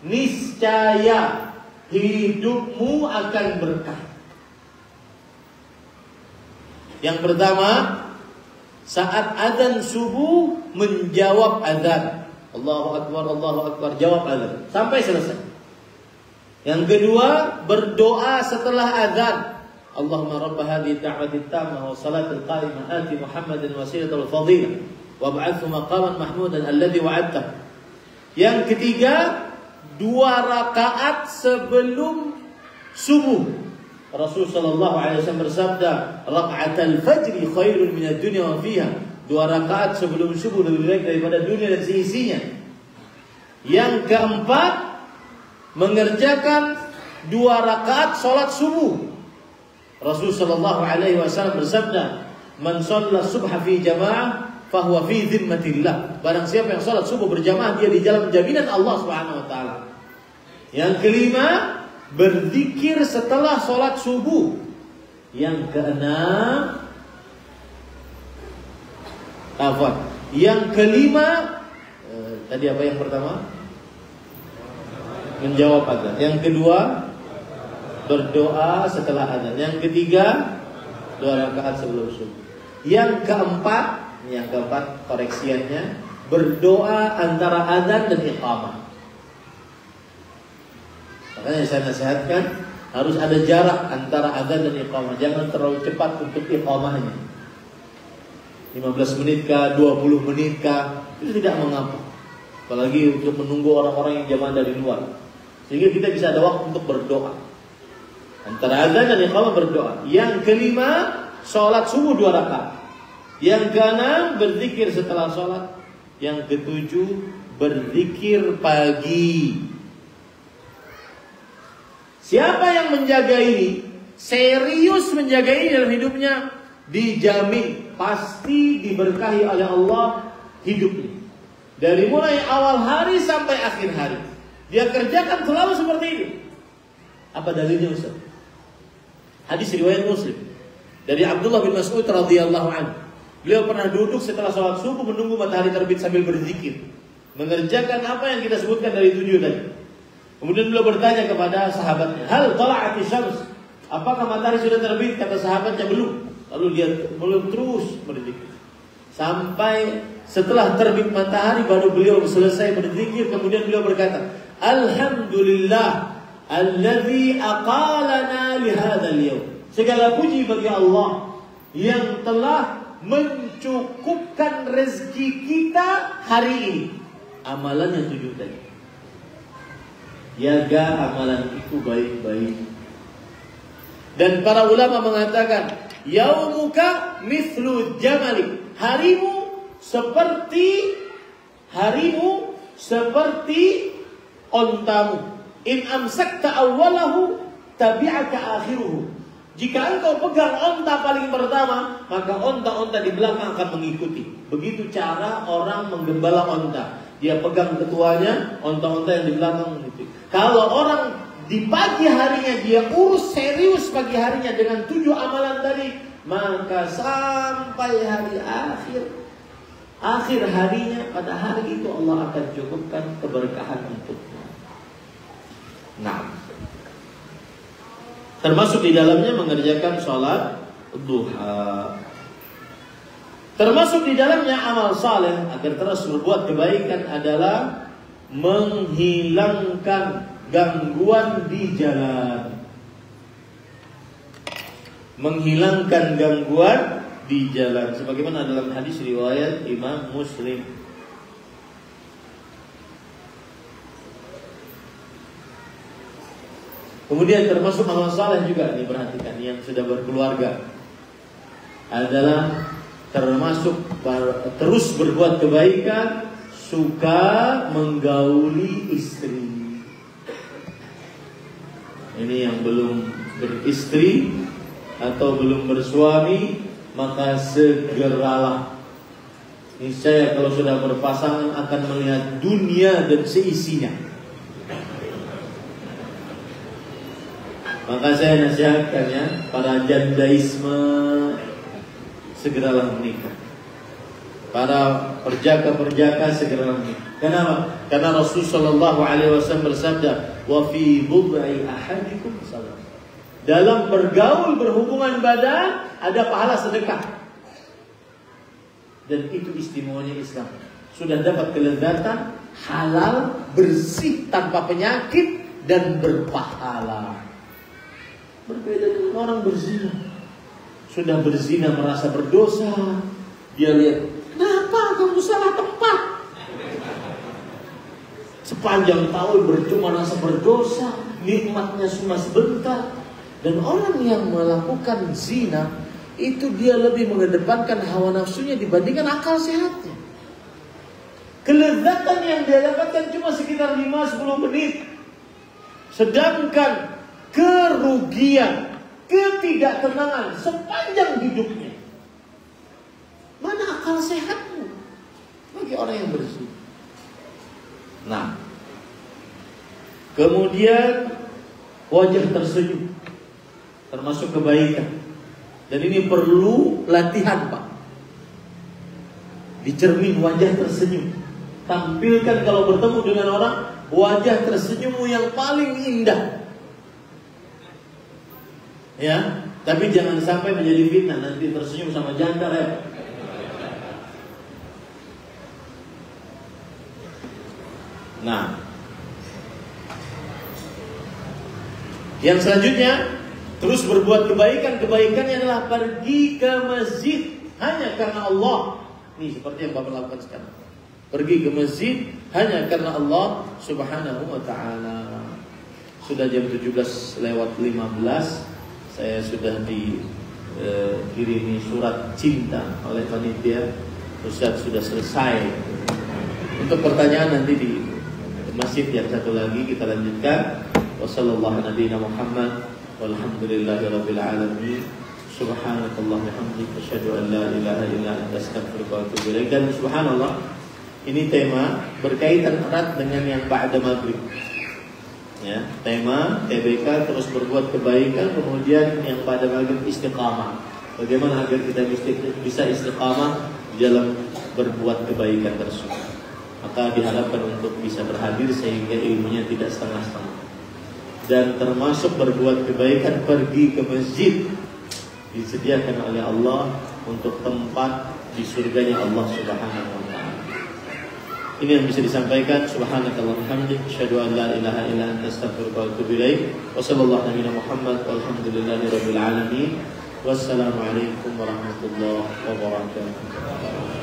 [SPEAKER 1] Niscaya hidupmu akan berkah. Yang pertama, saat azan subuh menjawab azan. Allahu Akbar, Allahu Akbar, jawab azan sampai selesai. Yang kedua, berdoa setelah azan. Allahumma rabb hadhihi da'wati tammah wa salatil qa'imah ati Muhammadan wasilatul fadilah wa ba'athu maqaman mahmudan alladhi wa'adta. Yang ketiga, 2 rakaat sebelum subuh. Rasul sallallahu alaihi wasallam bersabda, "Raka'atul fajri khairun minad dunya wa fiha." 2 rakaat sebelum subuh lebih baik daripada dunia dan seisinya. Yang keempat, mengerjakan 2 rakaat salat subuh. Rasul sallallahu alaihi wasallam bersabda, "Man shalla subha fi jamaah fahuwa fi dhimmatillah." Barang siapa yang salat subuh berjamaah, dia di dalam jaminan Allah Subhanahu wa taala. Yang kelima, berzikir setelah salat subuh. Yang keenam, yang kelima, Tadi apa yang pertama? Menjawab adzan. Yang kedua, berdoa setelah adzan. Yang ketiga, 2 rakaat sebelum subuh. Yang keempat koreksiannya, berdoa antara adzan dan iqamah. Makanya saya nasihatkan harus ada jarak antara adzan dan iqamah. Jangan terlalu cepat untuk iqamahnya. 15 menit kah, 20 menit kah, itu tidak mengapa. Apalagi untuk menunggu orang-orang yang jamaah dari luar. Sehingga kita bisa ada waktu untuk berdoa. Antara adzan dan iqamah berdoa. Yang kelima, sholat subuh 2 rakaat. Yang keenam, berzikir setelah sholat. Yang ketujuh, berzikir pagi. Siapa yang menjaga ini, serius menjaga ini dalam hidupnya, dijamin pasti diberkahi oleh Allah hidupnya. Dari mulai awal hari sampai akhir hari, dia kerjakan selalu seperti ini. Apa dalilnya, Ustaz? Hadis riwayat Muslim dari Abdullah bin Mas'ud radhiyallahu anhu. Beliau pernah duduk setelah sholat subuh menunggu matahari terbit sambil berzikir, mengerjakan apa yang kita sebutkan dari 7 tadi. Kemudian beliau bertanya kepada sahabatnya, hal tala'ati syams? Apakah matahari sudah terbit? Kata sahabatnya, belum. Lalu dia belum terus berzikir. Sampai setelah terbit matahari baru beliau selesai berzikir. Kemudian beliau berkata, Alhamdulillah alladzi aqalana lihadzal yaum. Segala puji bagi Allah yang telah mencukupkan rezeki kita hari ini. Amalannya 7 tadi. Jaga amalan itu baik-baik. Dan para ulama mengatakan, yaumuka mithlu jamalik. Harimu seperti ontamu. In amsakta awwalahu tabi'aka akhiruhu. Jika engkau pegang onta paling pertama, maka onta-onta di belakang akan mengikuti. Begitu cara orang menggembala onta. Dia pegang ketuanya, onta-onta yang di belakang mengikuti. Kalau orang di pagi harinya dia urus serius pagi harinya dengan 7 amalan tadi, maka sampai hari akhir harinya, pada hari itu Allah akan cukupkan keberkahan untuknya. Nah, termasuk di dalamnya mengerjakan sholat duha. Termasuk di dalamnya amal saleh agar terus berbuat kebaikan adalah menghilangkan gangguan di jalan. Menghilangkan gangguan di jalan, sebagaimana dalam hadis riwayat Imam Muslim. Kemudian termasuk amal saleh juga diperhatikan yang sudah berkeluarga adalah termasuk terus berbuat kebaikan, suka menggauli istri. Ini yang belum beristri atau belum bersuami, maka segeralah. Niscaya kalau sudah berpasangan akan melihat dunia dan seisinya. Maka saya nasihatkan ya, para jandaisme, segeralah menikah. Para perjaka-perjaka segeralah menikah. Kenapa? Karena Rasulullah SAW bersabda, wa fi bud'i ahadikum salat. Dalam bergaul berhubungan badan ada pahala sedekah. Dan itu istimewanya Islam. Sudah dapat kelezatan, halal, bersih, tanpa penyakit, dan berpahala. Berbeda dengan orang berzina. Sudah berzina merasa berdosa. Dia lihat, kenapa kamu salah tempat? Sepanjang tahun bercuma rasa berdosa, nikmatnya cuma sebentar. Dan orang yang melakukan zina itu dia lebih mengedepankan hawa nafsunya dibandingkan akal sehatnya. Kelezatan yang dia dapatkan cuma sekitar 5-10 menit. Sedangkan kerugian, ketidaktenangan sepanjang hidupnya. Mana akal sehatmu bagi orang yang berzina? Nah, kemudian wajah tersenyum termasuk kebaikan. Dan ini perlu latihan, Pak. Dicermin wajah tersenyum. Tampilkan kalau bertemu dengan orang wajah tersenyummu yang paling indah. Ya, tapi jangan sampai menjadi fitnah, nanti tersenyum sama janda repot. Nah, yang selanjutnya, terus berbuat kebaikan. Kebaikannya adalah pergi ke masjid hanya karena Allah. Ini seperti yang Bapak lakukan sekarang. Pergi ke masjid hanya karena Allah Subhanahu wa ta'ala. Sudah jam 17:15, saya sudah dikirimi surat cinta oleh panitia. Ustaz sudah selesai. Untuk pertanyaan nanti di masjid yang satu lagi kita lanjutkan. Wassallallahu nabiyana Muhammad walhamdulillahirabbil alamin. Subhanakallahumma hamdika asyhadu an la ilaha illa anta astaghfiruka wa atubu ilaik. Dan subhanallah, ini tema berkaitan erat dengan yang ba'da maghrib. Ya, tema TBK terus berbuat kebaikan, kemudian yang pada maghrib istiqamah. Bagaimana agar kita bisa istiqamah dalam berbuat kebaikan tersebut. Maka diharapkan untuk bisa berhadir sehingga ilmunya tidak setengah-setengah. Dan termasuk berbuat kebaikan, pergi ke masjid disediakan oleh Allah untuk tempat di surganya Allah Subhanahu wa ta'ala. Ini yang bisa disampaikan. Subhanakallahumma hamdika asyhadu an la ilaha illa anta astaghfiruka wa atubu ilaik. Wassallallahu nabiyana Muhammad walhamdulillahirabbil alamin. Wassalamualaikum warahmatullahi wabarakatuh.